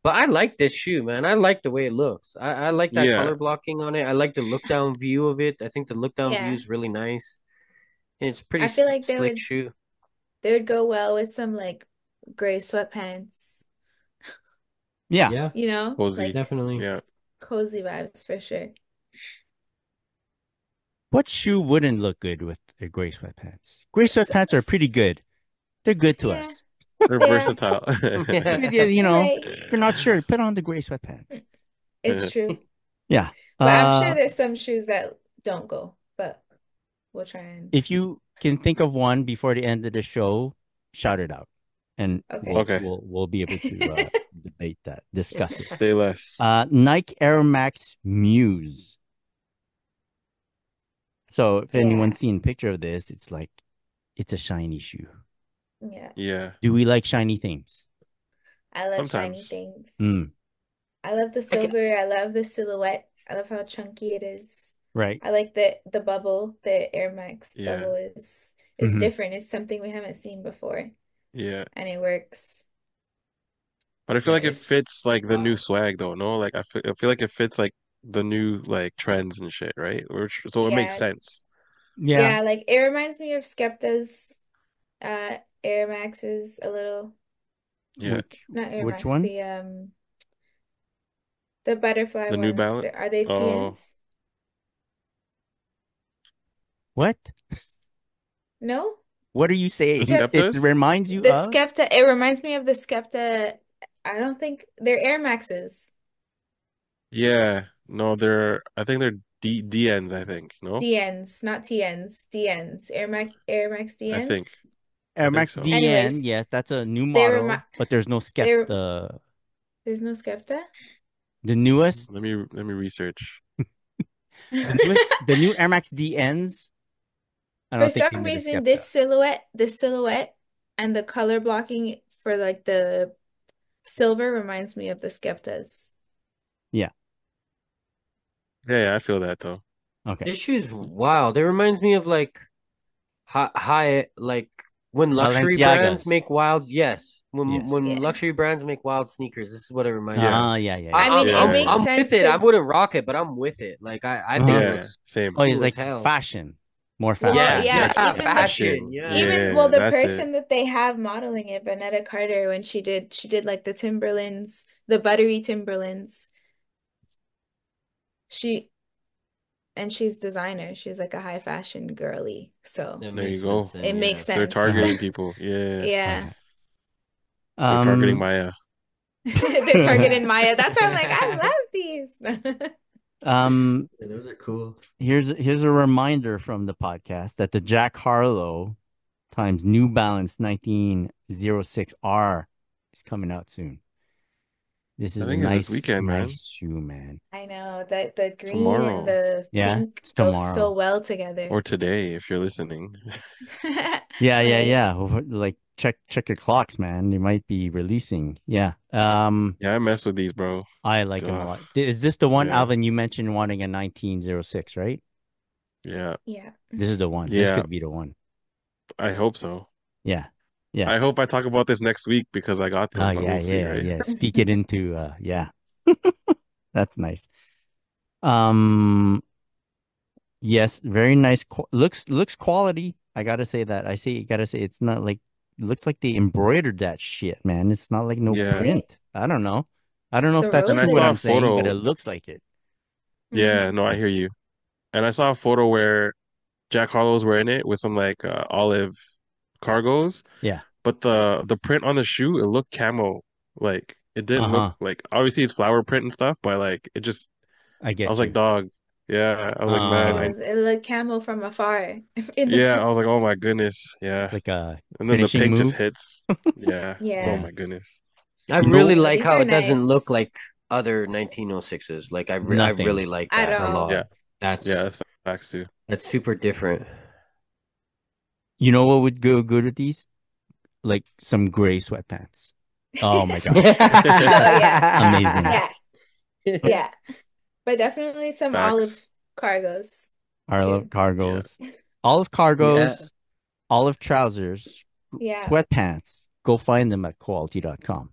But I like this shoe, man. I like the way it looks. I like that Yeah. color blocking on it. I like the look down view of it. I think the look down view Yeah. is really nice. And it's pretty I feel like slick shoe. they would go well with some like gray sweatpants, Yeah. Yeah, Cozy. like definitely. Yeah. cozy vibes for sure. What shoe wouldn't look good with the gray sweatpants? Gray S sweatpants are s pretty good. They're good to yeah, us. They're they are. versatile. Yeah. Yeah, You're right. if you're not sure, put on the gray sweatpants. It's true. Yeah. But I'm sure there's some shoes that don't go, but we'll try and If you can think of one before the end of the show, shout it out, and okay. Okay. we'll be able to debate that, discuss it. Say less. Nike Air Max Muse. So if Yeah. anyone's seen a picture of this, it's like it's a shiny shoe. Yeah. Yeah. Do we like shiny things? I love shiny Sometimes. things. Mm, I love the I ca- silver. I love the silhouette. I love how chunky it is. right. I like the bubble. The Air Max Yeah. bubble is Mhm. different. It's something we haven't seen before, Yeah. and it works. But I feel yeah, like it it's fits like the new wow. swag though, no? Like I feel like it fits like the new like trends and shit, right? So it makes Yeah. sense. Yeah. Yeah, like it reminds me of Skepta's Air Maxes a little. Yeah. Not Air Which Max, one? the butterfly The New ones. Balance. Are they Oh, TNs? What? No? What are you the saying? The It Skeptas? reminds you the of? Skepta, it reminds me of the Skepta. I don't think they're Air Maxes. Yeah. No, I think they're DNs, I think. No? DNs, not TNs. DNs. Air Max I think. DNs. I Air think Max so. DN, Anyways, yes, that's a new they remind model, but there's no there Skepta. there's no Skepta. The newest, Let me research. the new Air Max DNs. I For don't think some they made a reason, Skepta. this silhouette and the color blocking for like the silver reminds me of the Skeptas. Yeah. Yeah, I feel that though. Okay. This shoe's wild. It reminds me of like like when luxury brands Balenciagas. make wild. Yes, Yes. when Yeah. luxury brands make wild sneakers. This is what it reminds me Yeah. of. Yeah, yeah, I yeah. mean, it I'm makes Yeah. I'm sense with it. I because wouldn't rock it, but I'm with it. Like I think Uh-huh. it Yeah. looks Same. Oh, it's cool as like hell. fashion. More well, fashion. Yeah, yeah, yeah, even the fashion. Fashion. Yeah. even the That's it. person that they have modeling it, Vanetta Carter, when she did like the Timberlands, the buttery Timberlands. She and she's designer. She's like a high fashion girly. So That There you makes sense go. then. it makes Yeah. They're sense. Uh-huh. targeting people. Yeah. Yeah. Okay. They're targeting Um, Maya. They're targeting Maya. That's why I'm like, I love these. um, Yeah, those are cool. here's a reminder from the podcast that the Jack Harlow times New Balance 1906R is coming out soon. This I is a think it's this nice, weekend, man. nice shoe, man. I know that the green and Tomorrow the Yeah, pink it's go so tomorrow. well together. or today, if you're listening. Yeah, yeah, Right? yeah. Like check your clocks, man. They might be releasing. Yeah. Yeah, I mess with these, bro. I like them a Ugh. lot. Is this the one, Yeah. Alvin, you mentioned wanting a 1906, right? Yeah. Yeah. This is the one. This Yeah. could be the one. I hope so. Yeah. Yeah. I hope I talk about this next week because I got Oh, them, but yeah, we'll see, yeah, right? yeah. Speak it into yeah. That's nice. Um, yes, very nice. Looks quality. I gotta say that. Gotta say it's not like looks like they embroidered that shit, man. It's not like no Yeah. Right? print. I don't know. I don't know if The that's And I true what saw a I'm roses. saying, but it photo. looks like it. Yeah, no, I hear you. And I saw a photo where Jack Harlow was wearing it with some like olive cargos, Yeah. but the print on the shoe, it looked camo. Like it didn't look Uh-huh. like obviously it's flower print and stuff, but like it just I I was get like, you. dog. Yeah, I was like, man, It Uh, I was it looked camo from afar in the yeah, I photo. was like, oh my goodness. it's Yeah. like a And then the finishing pink just move. hits. Yeah. Oh Yeah. Yeah. my goodness. I You really know, Yeah, like these how are it doesn't look nice like other 1906s. Like I nothing really like at that a all. lot. Yeah. Yeah, That's that's facts too. that's super different. You know what would go good with these? Like some gray sweatpants. Oh my gosh. Oh yeah. Amazing. Yeah. Yeah. But definitely some Facts. olive cargos Olive too. Yeah. cargos. Olive Yeah. cargos, olive trousers, Yeah, sweatpants. Go find them at quality.com.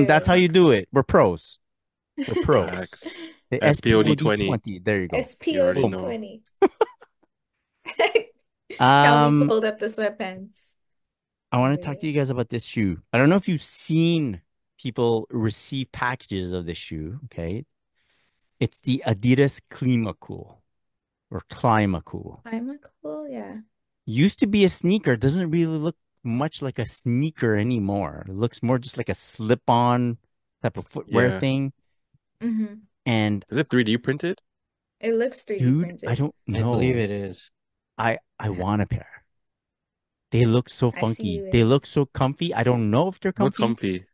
That's how literally. you do it. We're pros. We're pros. Facts. The SPOD 20. SPOD20. There you go. You already Boom. know. SPOD20. Calvin Um, pulled up the sweatpants. I want to There talk you to you guys about this shoe. I don't know if you've seen people receive packages of this shoe. Okay. It's the Adidas Climacool or Climacool. go. I'm cool, yeah. Used to be a sneaker. Doesn't really look much like a sneaker anymore. It looks more just like a slip-on type of footwear Yeah. thing. Hmm. And Is it 3D printed? It looks 3D dude, I printed. don't I believe know. it is. I Yeah, want a pair. They look so I see funky. you They in look this. so comfy. I don't know if they're Look comfy. comfy.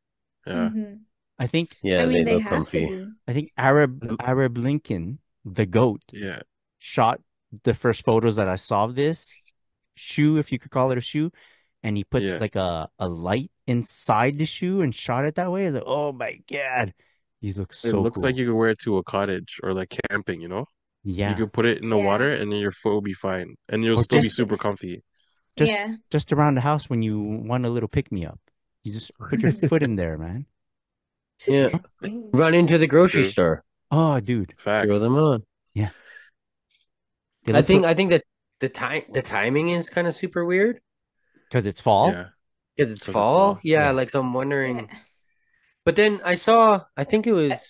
Yeah. Hmm. I think I Yeah, mean, they they look have to comfy. be. I think Arab Lincoln, the goat, Yeah. shot the first photos that I saw of this shoe, if you could call it a shoe, and he put Yeah. like a light inside the shoe and shot it that way. I was like, oh my God, these look It so looks like cool. you could wear it to a cottage or like camping, you know? You Yeah. could put it in the Yeah, water and then your foot will be fine. And you'll Or still be just just super comfy. just yeah. just around the house when you want a little pick me up. You just put your foot in there, man. Yeah. Run into the grocery True. store. Oh, dude. Throw them Facts. on. Yeah. They I look think so I think that the timing is kind of super weird because it's fall. Yeah. because It's it's because it's fall. fall. Yeah, Yeah. like so I'm Yeah. wondering. But then I think it was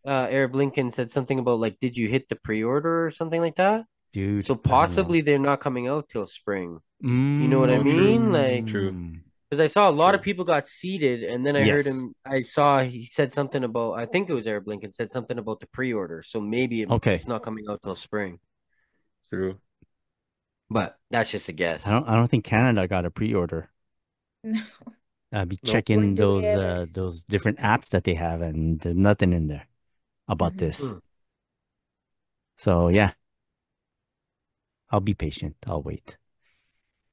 Arab Lincoln said something about like, did you hit the pre-order or something like that? Dude, So I don't know. possibly they're not coming out till spring. You know what I Oh, true. mean? Like, True. Mm. because I saw a lot of True. people got seated, and then I heard Yes. him. He said something about. I think it was Arab Lincoln said something about the pre-order. So maybe Okay. it's not coming out till spring. True. But that's just a guess. I don't think Canada got a pre-order. No. I'll be Nope. checking When do we ever? those different apps that they have, and there's nothing in there about Hmm. this. Hmm. So yeah, I'll be patient. I'll wait.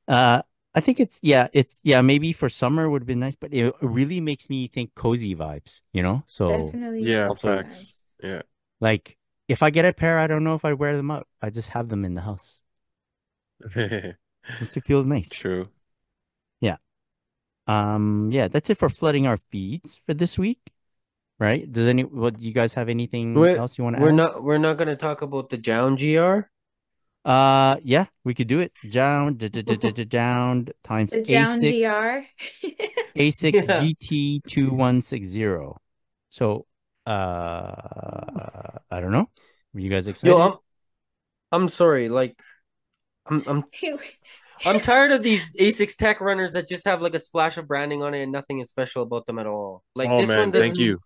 Uh, I think it's maybe for summer would have been nice, but it really makes me think cozy vibes, you know? So Definitely Yeah, cozy also facts. vibes. Yeah. like if I get a pair, I don't know if I wear them out. I just have them in the house just to feel nice. True. Yeah. Yeah, that's it for flooding our feeds for this week, right? What you guys have anything We're else you want to add? we're not gonna talk about the Jown GR. Yeah, we could do it. Down times The Jown A6 GR. A6 Yeah. GT2160. So, I don't know. Were you guys Yo, excited? I'm sorry. Like I'm I'm tired of these Asics tech runners that just have like a splash of branding on it and nothing is special about them at all. Like Oh this one man, This thank doesn't you.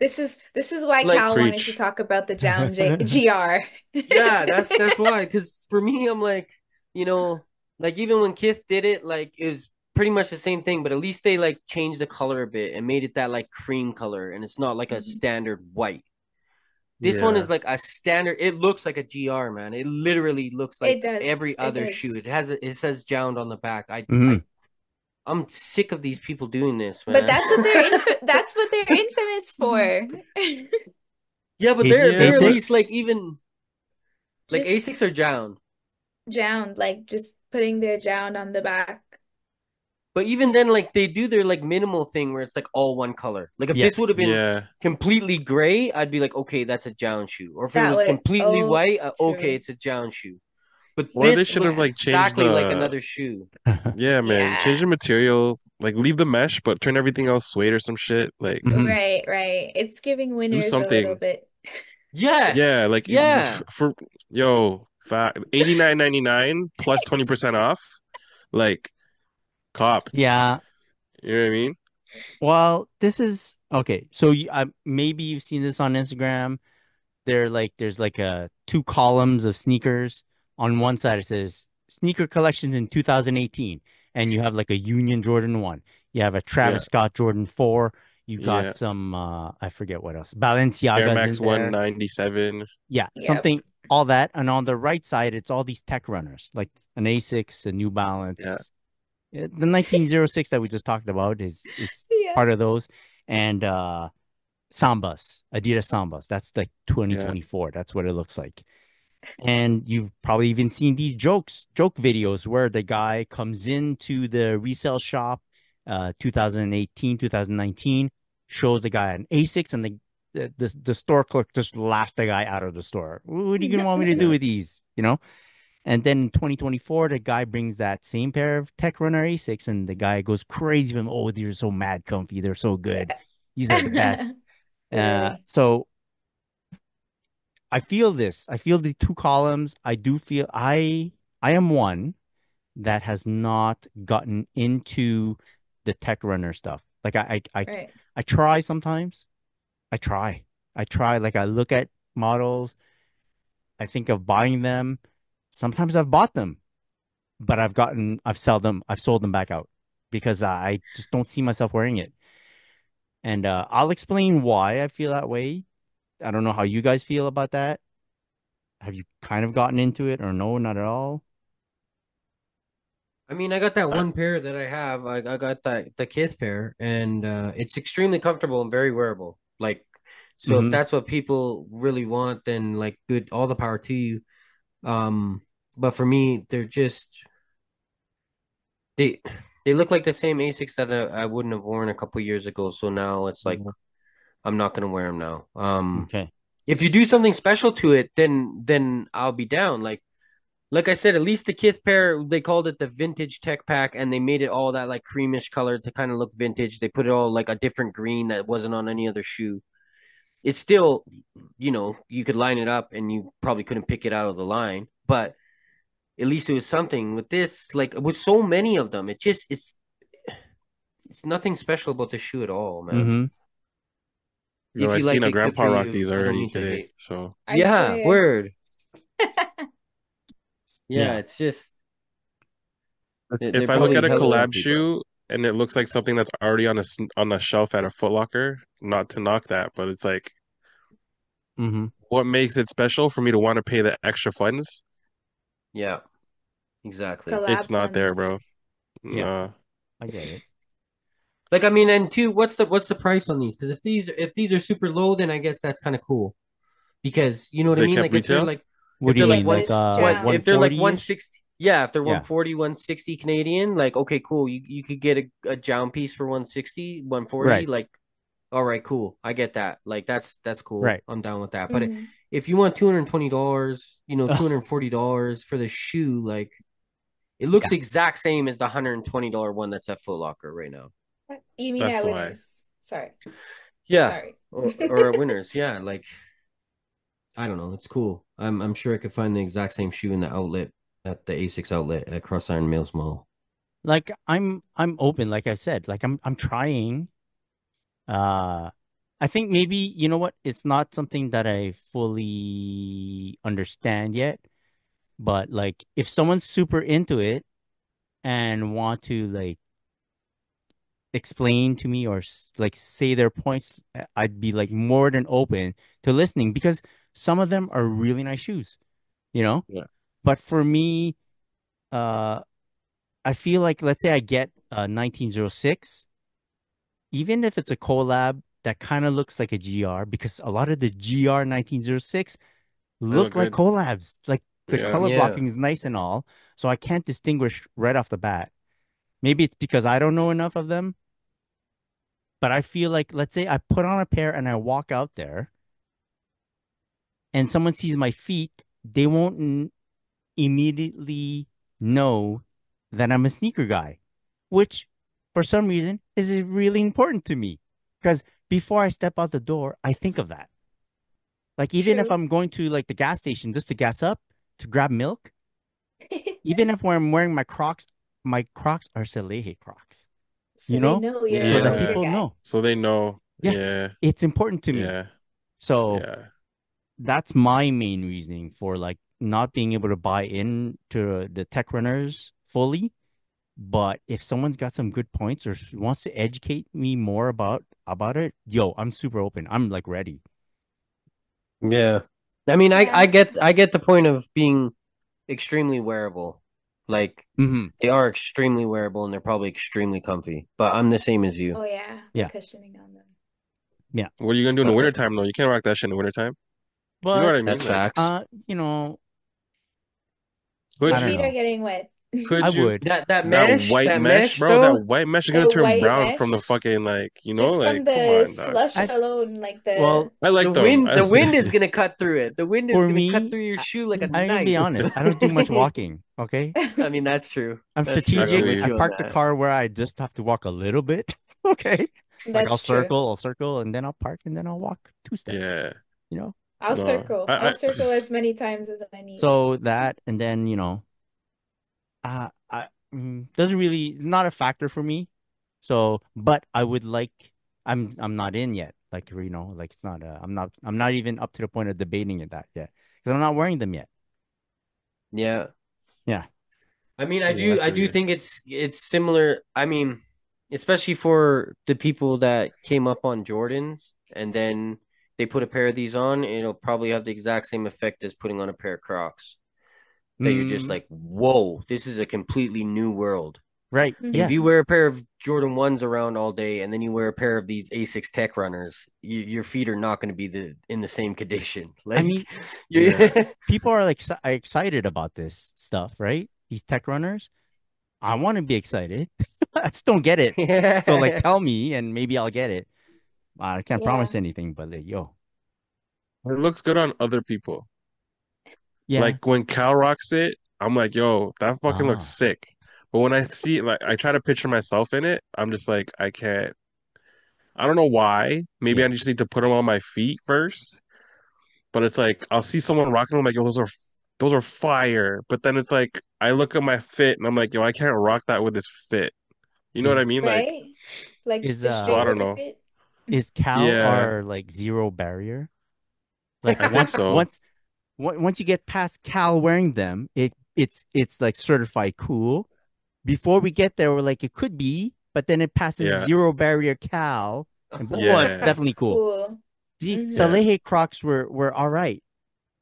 this is why like Cal wanted to Preach. talk about the GR. yeah, that's why. Because for me, I'm like, you know, like even when Kith did it, like it was pretty much the same thing, but at least they like changed the color a bit and made it that like cream color, and it's not like a Mhm. standard white. This one Yeah. is like a standard. It looks like a GR, man. It literally looks like It does. every It other shoe. does. It says Jound on the back. Hmm. I'm sick of these people doing this, But man. that's what they're infamous for. Yeah, but Yeah, they're at but least like A6? even like Just Asics or Jound. Jound, like just putting their Jound on the back. But even then, like they do their like minimal thing where it's like all one color. Like if this would Yes. have been yeah. completely gray, I'd be like, okay, that's a Jound shoe. Or if it That was would, completely oh, white, okay, true. it's a Jound shoe. But Or they this should looks have like changed exactly like the another shoe. yeah, man. Yeah. Change the material. Like leave the mesh, but turn everything else suede or some shit. Like Hmm. Right, right. It's giving do winners a little something. bit. Yeah, Yes. like Yeah. for yo, fact 89.99 plus 20% off. Like copped. Yeah. You know what I mean? Well, this is okay. So maybe you've seen this on Instagram. There's like two columns of sneakers. On one side it says sneaker collections in 2018, and you have like a Union Jordan 1. You have a Yeah, Travis Scott Jordan 4. You got yeah. some I forget what else. Air Balenciagas in Max there. 197. Yeah, Yep. something all that. And on the right side it's all these tech runners, like an Asics, a New Yeah, Balance. The 1906 that we just talked about is Yeah. part of those. And Sambas, Adidas Sambas. That's like yeah, 2024. That's what it looks like. And you've probably even seen these joke videos where the guy comes into the resale shop, 2018, 2019, shows the guy an Asics, and the store clerk just laughs the guy out of the store. What are you gonna want me to do yeah, with these? You know? And then in 2024, the guy brings that same pair of Tech Runner Asics, and the guy goes crazy with him. Oh, they're so mad comfy. They're so good. These are the best. Literally. So I feel this. I feel the two columns. I do feel I am one that has not gotten into the tech runner stuff. Like Right. I try sometimes. I try. I try. Like I look at models. I think of buying them. Sometimes I've bought them, but I've sold them back out because I just don't see myself wearing it. And I'll explain why I feel that way. I don't know how you guys feel about that. Have you kind of gotten into it or no, not at all? I mean, I got that I, one pair that I have. I got the Kith pair, and it's extremely comfortable and very wearable. Like, so if Mm-hmm. that's what people really want, then like good, all the power to you. But for me, they they look like the same Asics that I wouldn't have worn a couple years ago. So now it's like Yeah. I'm not gonna wear them now. Okay. If you do something special to it, then I'll be down. Like I said, at least the Kith pair, they called it the vintage tech pack, and they made it all that like creamish color to kind of look vintage. They put it all like a different green that wasn't on any other shoe. It's still, you could line it up and you probably couldn't pick it out of the line, but at least it was something. With this, like with so many of them, it's nothing special about the shoe at all, man. Mm-hmm. If I you seen like a it, good grandpa for rock you. these I don't already mean to today. hate. So I Yeah, swear. word. Yeah, Yeah. it's just they're if I look probably at a hella collab comfy, but shoe and it looks like something that's already on the shelf at a Foot Locker, not to knock that, but it's like Mm-hmm. what makes it special for me to want to pay the extra funds? yeah, exactly. It's Collab not there, funds. bro. Yeah. No. I get it. Like I mean, and two, what's the price on these? Because if these are super low, then I guess that's kind of cool. Because you know what I They mean? kept Like if they're retail? like What if do they're you like mean? Yep, Like it's if they're like 140-ish? 160, yeah, if they're Yeah. 140, 160 Canadian, like okay, cool. You could get a Jown piece for 160, 140. Right. Like, all right, cool. I get that. Like that's cool. Right. I'm down with that. But hmm if you want $220, $240 for the shoe, like it looks Yeah. the exact same as the $120 one that's at Foot Locker right now. You mean That's at why. Winners? Sorry. Yeah. Sorry. Or at Winners. Yeah, like I don't know. It's cool. I'm sure I could find the exact same shoe in the outlet at the Asics outlet at Cross Iron Mills Mall. Like I'm open, like I said. Like I'm trying. Uh I think maybe, you know what? It's not something that I fully understand yet, but like if someone's super into it and want to like explain to me or like say their points, I'd be like more than open to listening because some of them are really nice shoes, you know? Yeah. But for me, uh, I feel like let's say I get 1906, even if it's a collab that kind of looks like a GR, because a lot of the GR 1906 They look look like good. collabs. Like the Yeah. color Yeah. blocking is nice and all, so I can't distinguish right off the bat. Maybe it's because I don't know enough of them, but I feel like let's say I put on a pair and I walk out there and someone sees my feet, they won't immediately know that I'm a sneaker guy, which for some reason is really important to me because before I step out the door, I think of that. Like even if True. I'm going to like the gas station just to gas up to grab milk, even if I'm wearing my Crocs are Salehe Crocs, So you they know, know you're a so that Yeah. sneaker people guy. know. So they know. Yeah, Yeah. it's important to me. Yeah. So Yeah. that's my main reasoning for like not being able to buy into the tech runners fully. But if someone's got some good points or wants to educate me more about it, yo, I'm super open. I'm like ready. Yeah. I mean, Yeah. I get the point of being extremely wearable. Like Hmm. they are extremely wearable and they're probably extremely comfy. But I'm the same as you. Oh yeah, the Yeah, cushioning on them. yeah. What are you gonna do in the Uh, wintertime though? You can't rock that shit in the wintertime. You know But what I mean? that's Like, facts. you know, Your I could don't feet you? are know. getting wet. I Could you? would. That mesh, bro. That though. white mesh is gonna The turn white brown from the mesh, fucking like, just like, from come the on, dog. slush I alone, like well, the I like them. The wind is gonna cut through it. The wind is for gonna cut me, through your shoe like a I'm gonna be knife. honest. I don't do much walking. Okay, I mean, that's true. I'm That's true. I I'm feel strategic. with I you. you on park the that. car where I just have to walk a little bit. Okay, like That's true. I'll circle, and then I'll park, and then I'll walk 2 steps. Yeah. You know, I'll No. circle. I'll circle as many times as I need. so that, and then doesn't really, it's not a factor for me. So, but I would like, I'm not in yet. Like, like it's not, I'm not even up to the point of debating it that yet because I'm not wearing them yet. Yeah. Yeah. I mean, Yeah, I I feel do you. think it's similar. I mean, especially for the people that came up on Jordans and then they put a pair of these on, it'll probably have the exact same effect as putting on a pair of Crocs. That you're just Mm, like, whoa, this is a completely new world. right. If Yeah. Hmm. you wear a pair of Jordan 1s around all day and then you wear a pair of these Asics Tech Runners, your feet are not going to be in the same condition. I Like, mean, Yeah. people are like excited about this stuff, right? These tech runners. I want to be excited. I just don't get it. So like, yeah. tell me, and maybe I'll get it. I can't Yeah. promise anything, but like, yo, It looks good on other people. yeah. Like when Cal rocks it, I'm like, yo, that fucking looks Ah, sick. But when I see it, like I try to picture myself in it, I'm just like, I can't. I don't know why. Maybe I yeah. just need to put them on my feet first. But it's like I'll see someone rocking them, like, yo, those are fire. But then it's like I look at my fit and I'm like, yo, I can't rock that with this fit. You know what I Is mean? Like, Right? Like is the so I straight don't wear know. fit. is Cal Yeah, our like zero barrier? Like I think so. once you get past Cal wearing them, it's like certified cool. Before we get there, we're like it could be, but then it passes Yeah, zero barrier Cal, and boom, it's yeah, definitely That's cool. cool. See, Hmm. yeah. Salehe Crocs were all right.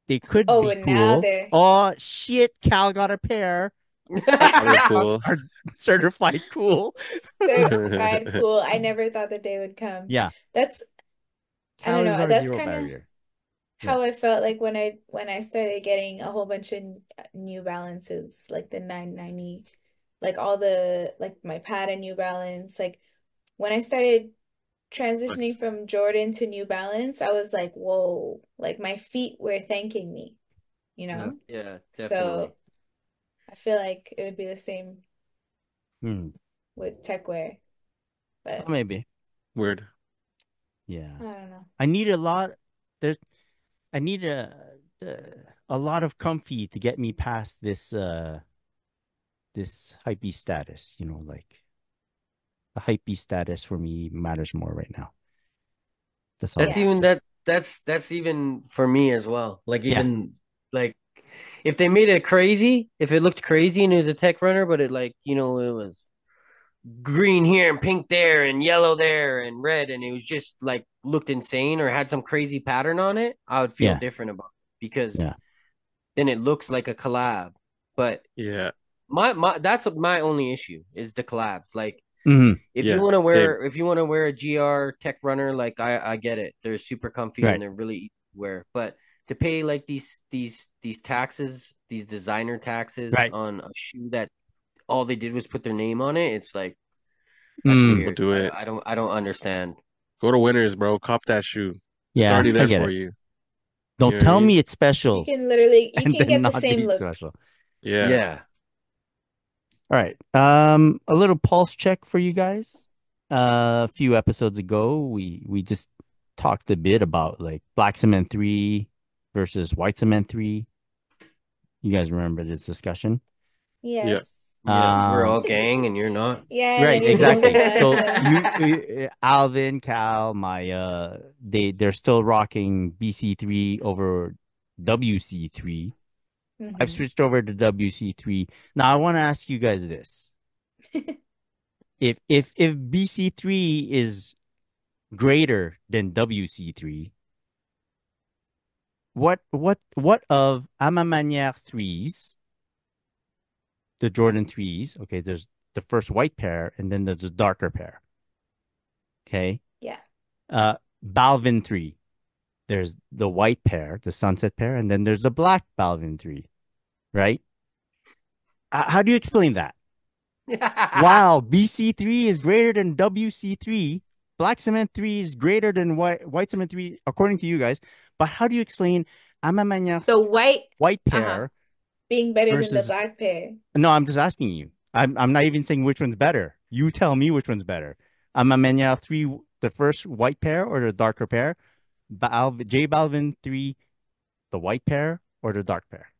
They could Oh, be but now cool. they're Oh shit, Cal got a pair. Now they're Salehe Crocs cool. are certified cool. certified cool. I never thought the day would come. Yeah, That's, I Cal don't is know. our That's zero kind of barrier. Yeah. how I felt like when I started getting a whole bunch of New Balances, like the 990, like all the like my pad and New Balance. Like when I started transitioning from Jordan to New Balance, I was like, whoa, like my feet were thanking me, you Yeah. know? Yeah, definitely. So I feel like it would be the same Hmm. with tech wear, Oh, but maybe. Weird. I Yeah. don't know. I need a lot. There's. I need a lot of comfy to get me past this hypey status. Like the hypey status for me matters more right now. That's all I That's have to Yeah. even say. that's even for me as well. Like Yeah. even like if they made it crazy, if it looked crazy and it was a tech runner, but it like, it was green here and pink there and yellow there and red and it was just like looked insane or had some crazy pattern on it, I would feel Yeah. different about it because Yeah. then it looks like a collab. But Yeah, my that's my only issue is the collabs. Like Hmm. yeah. Same. if you want to wear a GR Tech Runner, like I get it. They're super comfy and Right. they're really easy to wear. But to pay like these taxes, these designer taxes Right. on a shoe that all they did was put their name on it, it's like that's Mm. Don't weird. do it. I don't understand. Go to Winners, bro. Cop that shoe. It's Yeah, already I there get for it. you. You Don't know what I tell mean? me it's special You and can then get the not same be look. special. Yeah. Yeah. All right. A little pulse check for you guys. A few episodes ago, we just talked a bit about like black cement 3 versus white cement 3. You guys remember this discussion? Yeah. Yes. Yeah, we're all Um, gang and you're not. Yeah, and right, then you're both exactly. blacks So and Alvin, Cal, my they're still rocking BC3 over WC3. I've hmm switched over to WC3. Now I want to ask you guys this. If BC3 is greater than WC3, what of Amamanière 3s, the Jordan 3s, okay, there's the first white pair and then there's a darker pair. Okay? yeah. Balvin 3. There's the white pair, the sunset pair, and then there's the black Balvin 3, right? How do you explain that? Wow, BC3 is greater than WC3. Black cement 3 is greater than white cement 3, according to you guys. But how do you explain Amamanya The white, white uh-huh, pair being better than the versus? black pair. No, I'm just asking you. I'm not even saying which one's better. You tell me which one's better. Amamanya 3, the first white pair or the darker pair? J Balvin 3, the white pair or the dark pair?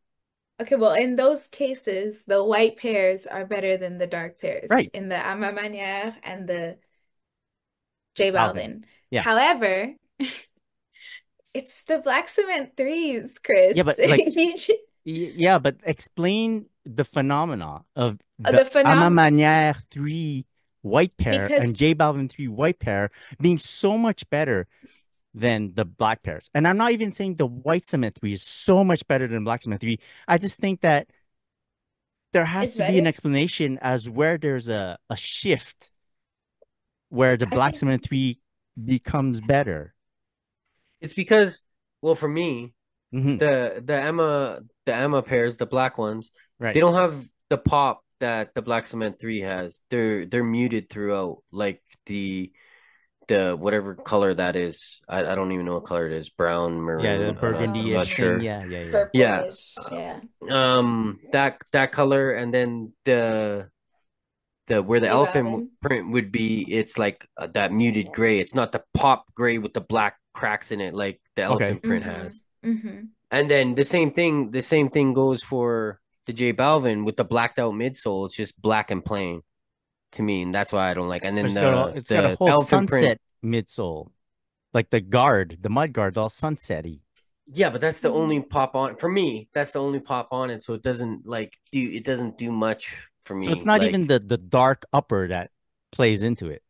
Okay, well, in those cases, the white pairs are better than the dark pairs Right. in the Ama Manière and the J Balvin. Balvin. Yeah. However, it's the black cement threes, Yeah, Chris. but like You ju- yeah, but explain the phenomena of the the phenom Amamanière 3 white pair and because J Balvin 3 white pair being so much better than the black pairs. And I'm not even saying the white cement 3 is so much better than black cement 3. I just think that there has it's to be an better. explanation as where there's a shift where the I black think cement 3 becomes better. It's because, well, for me, Hmm. the Emma pairs, the black ones, Right. they don't have the pop that the Black Cement 3 has. They're muted throughout, like the whatever color that is. I don't even know what color it is. Brown, Yeah, the maroon. I'm not burgundy-ish brown, thing. sure. Yeah, yeah, yeah. Yeah. purplish, yeah. That color, and then the where the J elephant Balvin. print would be, it's like that muted gray. It's not the pop gray with the black cracks in it like the Okay. elephant print has. Mm-hmm. And then the same thing goes for the J Balvin with the blacked out midsole. It's just black and plain to me, and that's why I don't like. And then It's got a the whole elephant print, sunset midsole. Like the mud guard's all sunsetty. yeah, but that's the only Mm-hmm. pop on for me. That's the only pop on it, so it doesn't do much for So it's me. not Like, even the dark upper that plays into it.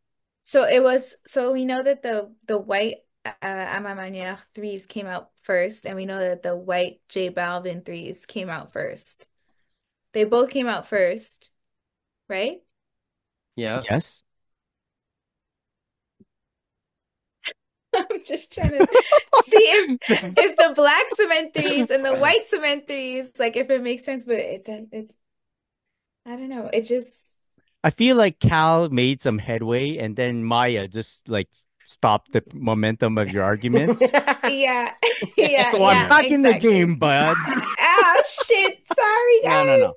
So we know that the white Ama Manière threes came out first, and we know that the white J Balvin threes came out first. They both came out first, right? yeah. Yes. I'm just trying to see if the black cement threes and the white cement threes, like if it makes sense, but it's I don't know. It just I feel like Cal made some headway and then Maya just like stopped the momentum of your arguments. yeah. Yeah, So I'm yeah, back in the exactly. game, buds. Ah, shit. Sorry, No, no, guys. no.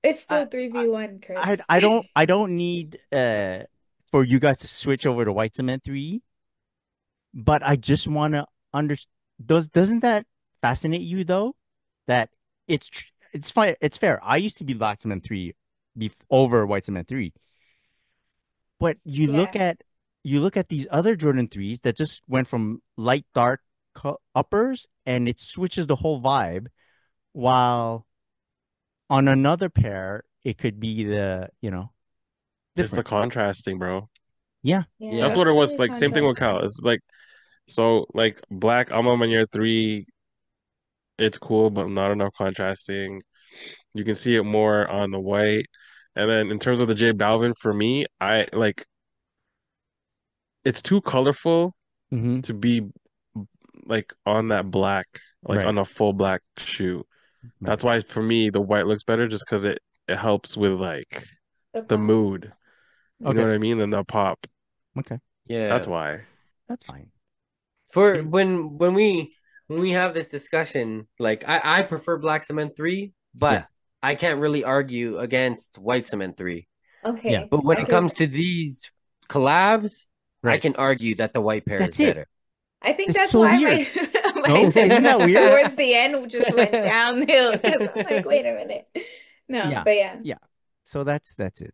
It's I, still 3v1, I, Chris. I don't need for you guys to switch over to white cement 3, but I just want to understand. Doesn't that fascinate you though? That it's fine. It's fair. I used to be black cement 3 over white cement 3, but Yeah. you look at these other Jordan 3s that just went from light dark uppers and it switches the whole vibe. While on another pair, it could be It's the different. contrasting, bro. Yeah, Yeah, That's Yeah. what it was. definitely Like same thing with contrasting. Cal. It's like so like black Alma Maniere 3, it's cool, but not enough contrasting. You can see it more on the white. And then in terms of the J Balvin, for me, I like it's too colorful hmm, to be like on that black, like right, on a full black shoe. right. That's why for me the white looks better just because it helps with like The the pop. mood. You know Okay, what I mean? And the pop. okay, That's Yeah. why. that's fine. For You- when we have this discussion, like I prefer Black Cement 3, Yeah, but I can't really argue against White Cement 3. yeah, Okay. But when it Okay. comes to these collabs, I right. can argue that the white pair is That's it. better. I think It's that's so why weird. my No, isn't that sentiments weird? towards the end just went downhill because I'm like, wait a minute. No, Yeah, but yeah. yeah. So that's it.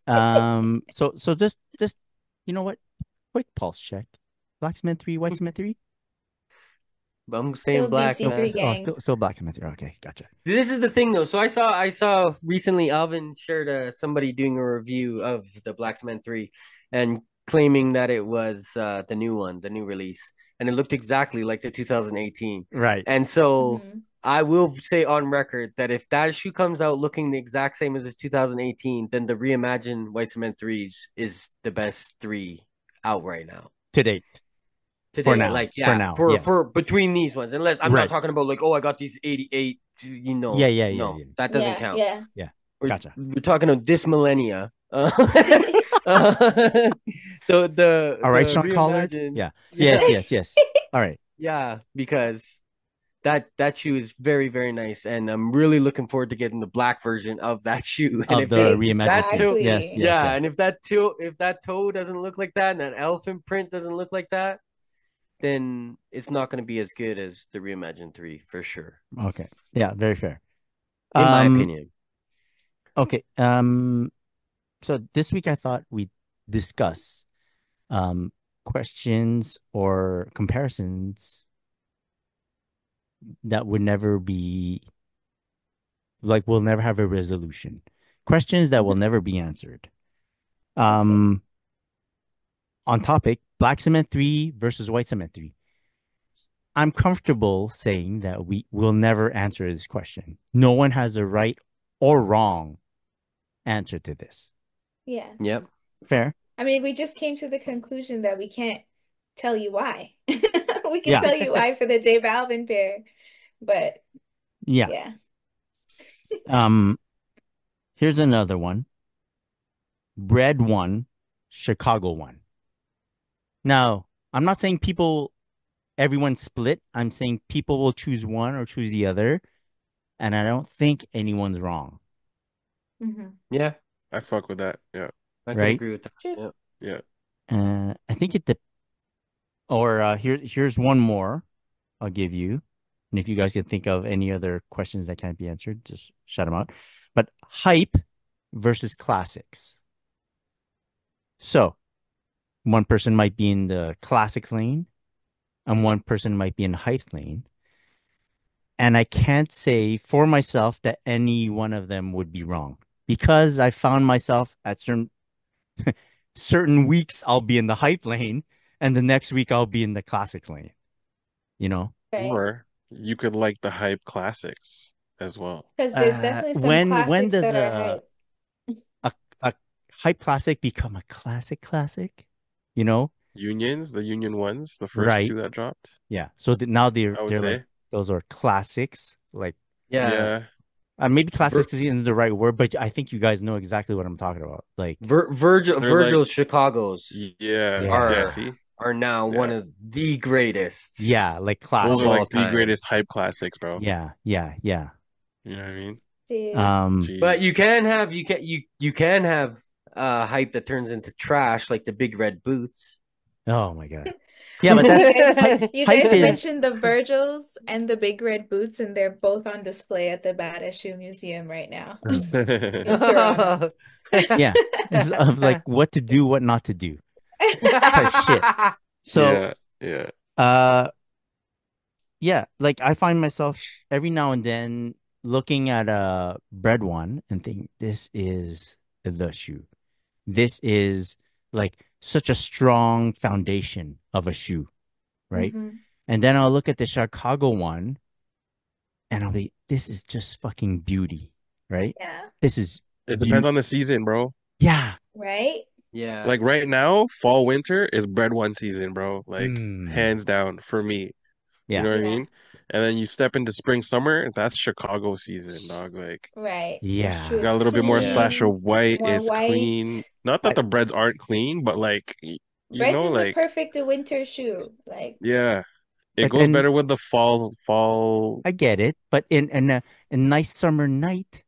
So just you know what? Quick pulse check. Black cement 3, white cement 3. I'm saying Still black, man. BC3 gang. Still black cement 3. Okay, gotcha. This is the thing though. So I saw recently Alvin shared somebody doing a review of the Black Cement 3 and claiming that it was the new one, the new release. And it looked exactly like the 2018. Right. And so Mhm. I will say on record that if that shoe comes out looking the exact same as the 2018, then the reimagined White Cement 3s is the best 3 out right now. To date. For Today, now. like For yeah, now. for Yes. for between these ones, unless I'm not Right. talking about like, oh, I got these 88, Yeah. that doesn't Yeah, count. yeah. Yeah. We're Gotcha. we're talking about this millennia. All right, The Sean Collard. reimagined, Yeah. yeah, Yes. All right. yeah, because that shoe is very very nice, and I'm really looking forward to getting the black version of that shoe. And Of if the it reimagined that thing. toe, Yes. Exactly. yeah, and if that toe doesn't look like that, and that elephant print doesn't look like that, then it's not going to be as good as the reimagined 3 for sure, Okay. Yeah, very fair. in my opinion. Okay. So this week I thought we'd discuss questions or comparisons that would never be like we'll never have a resolution. Questions that will never be answered. Okay. On topic, black cement 3 versus white cement 3. I'm comfortable saying that we will never answer this question. No one has a right or wrong answer to this. Yeah. Yep. Fair? I mean, we just came to the conclusion that we can't tell you why. We can Yeah. tell you why for the J Balvin pair, but Yeah. yeah. Here's another one. Red one, Chicago one. Now, I'm not saying everyone split. I'm saying people will choose one or choose the other. And I don't think anyone's wrong. hmm Yeah, I fuck with that. Yeah. I can Right? agree with that. Sure. Yeah. Yeah. I think here's one more I'll give you. And if you guys can think of any other questions that can't be answered, just shout them out. But hype versus classics. So one person might be in the classics lane and one person might be in the hype lane. And I can't say for myself that any one of them would be wrong because I found myself at certain weeks I'll be in the hype lane and the next week I'll be in the classic lane, you know? Right. Or you could like the hype classics as well. Because there's definitely some When classics does that are hype. a hype classic become a classic? You know? The Union ones, the first Right. two that dropped, Yeah. So now I would they're like say. those are classics. Like Yeah. Yeah. maybe Vir classics isn't the right word, but I think you guys know exactly what I'm talking about. Like They're like, Virgil's Chicago's yeah, yeah, yeah. see? are now one Yeah. of the greatest Yeah, like Those of are classic. all like the time. greatest hype classics, bro. Yeah. You know what I mean? Jeez. But Jeez. you can have hype that turns into trash like the big red boots. Oh my God. Yeah, but that's You hype guys is mentioned the Virgils and the big red boots, and they're both on display at the Badass Shoe Museum right now in Toronto. yeah. It's of like what to do, what not to do type shit. So Yeah, yeah. yeah, like I find myself every now and then looking at a bread one and think this is the shoe. This is like such a strong foundation of a shoe, right? hmm And then I'll look at the Chicago one and I'll be, this is just fucking beauty, right? Yeah. This is It depends beauty. on the season, bro. Yeah. Right? Yeah. Like right now, fall winter is bread one season, bro. Like Mm. hands down for me. You Yeah. know what I Yeah. mean? And then you step into spring, summer, that's Chicago season, dog. Like Right. It's true. Yeah. got It's a little bit more Yeah. splash clean, of white. more It's clean. white. Not that I the breads aren't clean, but like Reds is a like perfect winter shoe. Like, yeah, it but goes then better with the fall. I get it. But in a nice summer night,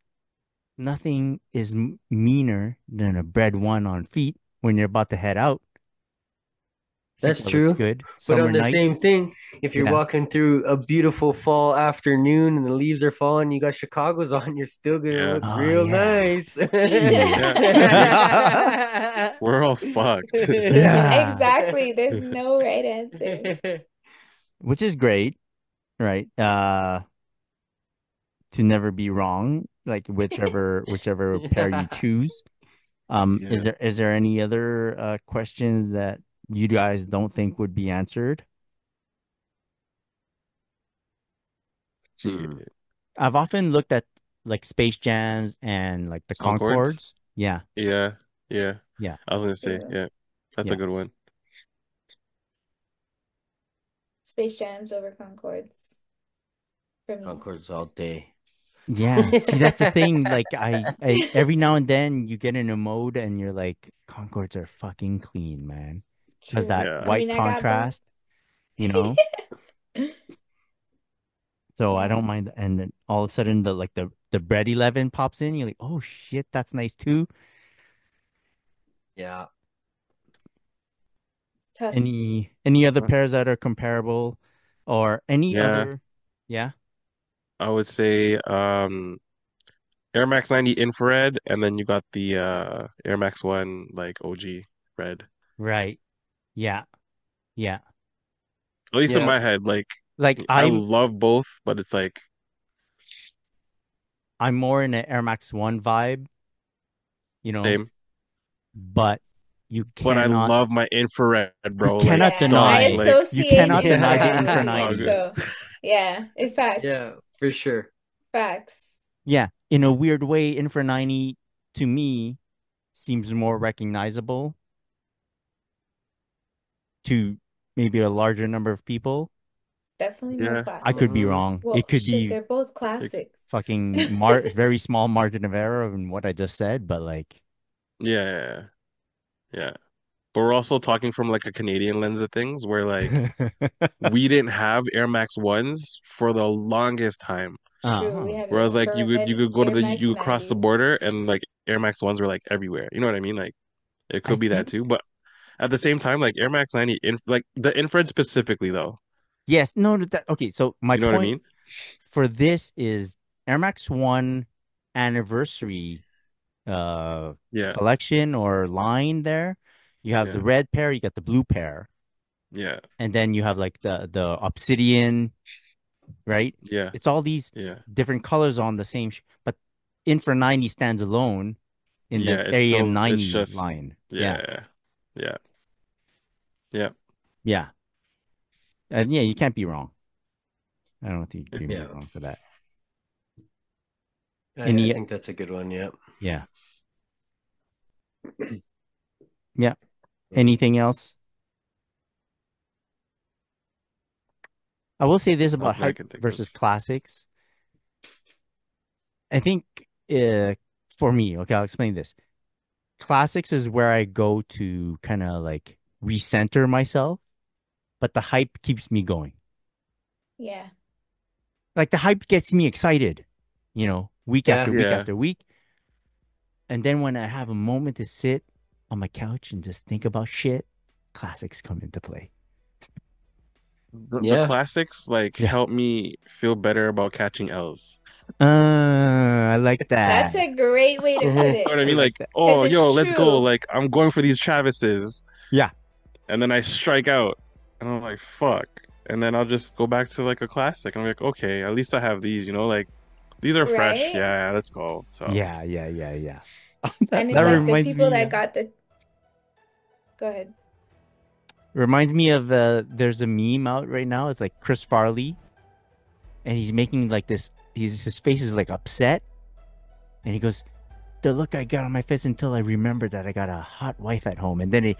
nothing is meaner than a bread one on feet when you're about to head out. That's It looks true. good. But Summer on the same nights. thing, if you're Yeah. walking through a beautiful fall afternoon and the leaves are falling, you got Chicago's on, you're still gonna Yeah. look Oh, real yeah. nice. Shit. We're all fucked. Yeah. Exactly. There's no right answer. Which is great, right? To never be wrong, like whichever pair you choose. Yeah. Is there any other questions that you guys don't think would be answered? See, Hmm. I've often looked at like Space Jams and like the Concords? Concords. Yeah, Yeah. Yeah. yeah, I was gonna say, True. yeah, that's a yeah. good one. Space Jams over Concords for me. Concords all day. Yeah, see, that's the thing. Like, I every now and then you get in a mode and you're like, Concords are fucking clean, man. Has True. that Yeah. I white mean, I got both. contrast, you know? So I Yeah, don't mind. And then all of a sudden, the Bread 11 pops in. You're like, oh shit, that's nice too. Yeah. it's tough. Any other pairs that are comparable, or any Yeah. other? Yeah, I would say Air Max 90 infrared, and then you got the Air Max 1 like OG red. right. Yeah, yeah. At least in Yeah. my head, like Like I I'm love both, but it's like I'm more in an Air Max One vibe, you know, same. but you But I cannot love my infrared, you bro. Like cannot Yeah, I dog, deny like you associate cannot him deny with the the Infra line. dog. 90s. So, yeah, it Yeah, facts. for sure. Facts. Yeah, in a weird way, Infra 90 to me seems more recognizable to maybe a larger number of people. Definitely more Yeah, I classic. could be Hmm. wrong. It Well, could shit, be they're both like classics. fucking very small margin of error in what I just said, but like yeah, yeah, yeah. Yeah. But we're also talking from like a Canadian lens of things where like we didn't have Air Max ones for the longest time. True, we uh-huh. had Whereas like you infrared could go to Air the Max you could cross the 90s. border and like Air Max ones were like everywhere. You know what I mean? Like it I could be that think too. But at the same time, like Air Max 90 like the infrared specifically though. yes, no, okay, so my You know what I point mean? for this is Air Max 1 anniversary uh Yeah, collection or line there. You have the yeah, red pair, you got the blue pair, yeah, and then you have like the obsidian, right? yeah, It's all these yeah. different colors on the same but Infra 90 stands alone in Yeah, the it's AM still it's 90 just line. Yeah. yeah, yeah, yeah. Yeah. And yeah, you can't be wrong. I don't think you can be Yeah. wrong for that. I Any think that's a good one. Yeah. yeah. Yeah. Anything else? I will say this Not about that I hype can think of. versus classics. I think for me, okay, I'll explain this. Classics is where I go to kind of like recenter myself, but the hype keeps me going. Yeah. Like the hype gets me excited, week Yeah. after week Yeah. after week. And then when I have a moment to sit on my couch and just think about shit, classics come into play. The Yeah. classics like Yeah. help me feel better about catching L's. I like That's that. a great way to put You know what it. I I mean? like Like, that. oh, Because yo, it's let's go. true, Like, I'm going for these Travises, Yeah. and then I strike out, and I'm like, fuck. And then I'll just go back to like a classic. And I'm like, okay, at least I have these. Like these are fresh. right? Yeah, let's go. So Yeah. Yeah. And That it's like the reminds people me. that got the. Go ahead. Reminds me of there's a meme out right now. It's like Chris Farley, and he's making like this. His face is like upset, and he goes, "The look I got on my face until I remembered that I got a hot wife at home." And then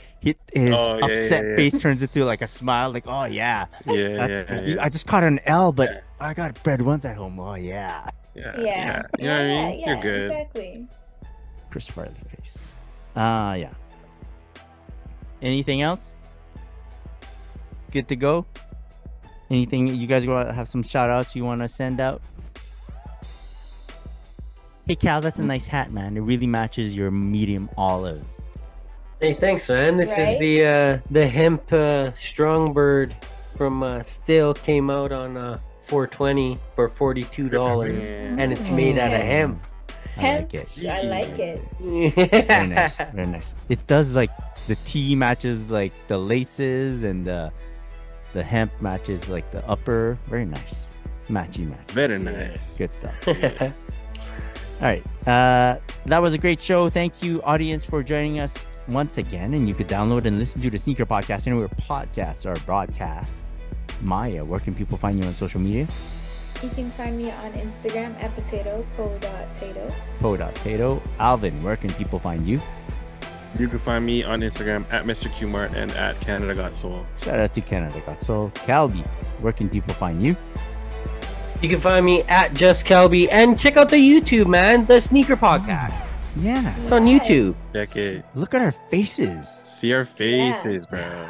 his oh yeah, upset yeah, face turns into like a smile, like, "Oh yeah, yeah, that's yeah, yeah, I just caught an L, but yeah, I got bread ones at home. Oh yeah, yeah, Yeah. yeah. You know what I mean? You're Yeah, good. exactly. Chris Farley face." Yeah. Anything else? Good to go. Anything you guys want to have some shout outs you want to send out? Hey Cal, that's a nice hat, man. It really matches your medium olive. Hey, thanks, man. This is Right? the hemp Strongbird from Still came out on 420 for $42, and it's made out of hemp. I like it. I like it. Very nice. Very nice. It does like the tee matches like the laces, and the hemp matches like the upper. Very nice. Matchy match. Very nice. Good stuff. All right. That was a great show. Thank you, audience, for joining us once again. And you could download and listen to the Sneaker Podcast anywhere podcasts are broadcast. Maya, where can people find you on social media? You can find me on Instagram at po.tato. Po.tato. Alvin, where can people find you? You can find me on Instagram at Mr. Qmart and at Canada Got Soul. Shout out to Canada Got Soul. Calby, where can people find you? You can find me at Just Kelby, and check out the YouTube, man. The Sneaker Podcast. Yeah. It's on YouTube. Check it. Look at our faces. See our faces, bro.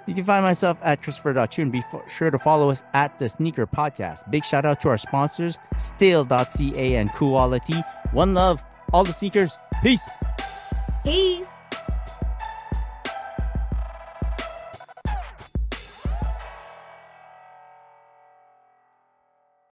You can find myself at Christopher.chu, and be sure to follow us at the Sneaker Podcast. Big shout out to our sponsors, Still.ca and Coolity. One love, all the sneakers. Peace. Peace.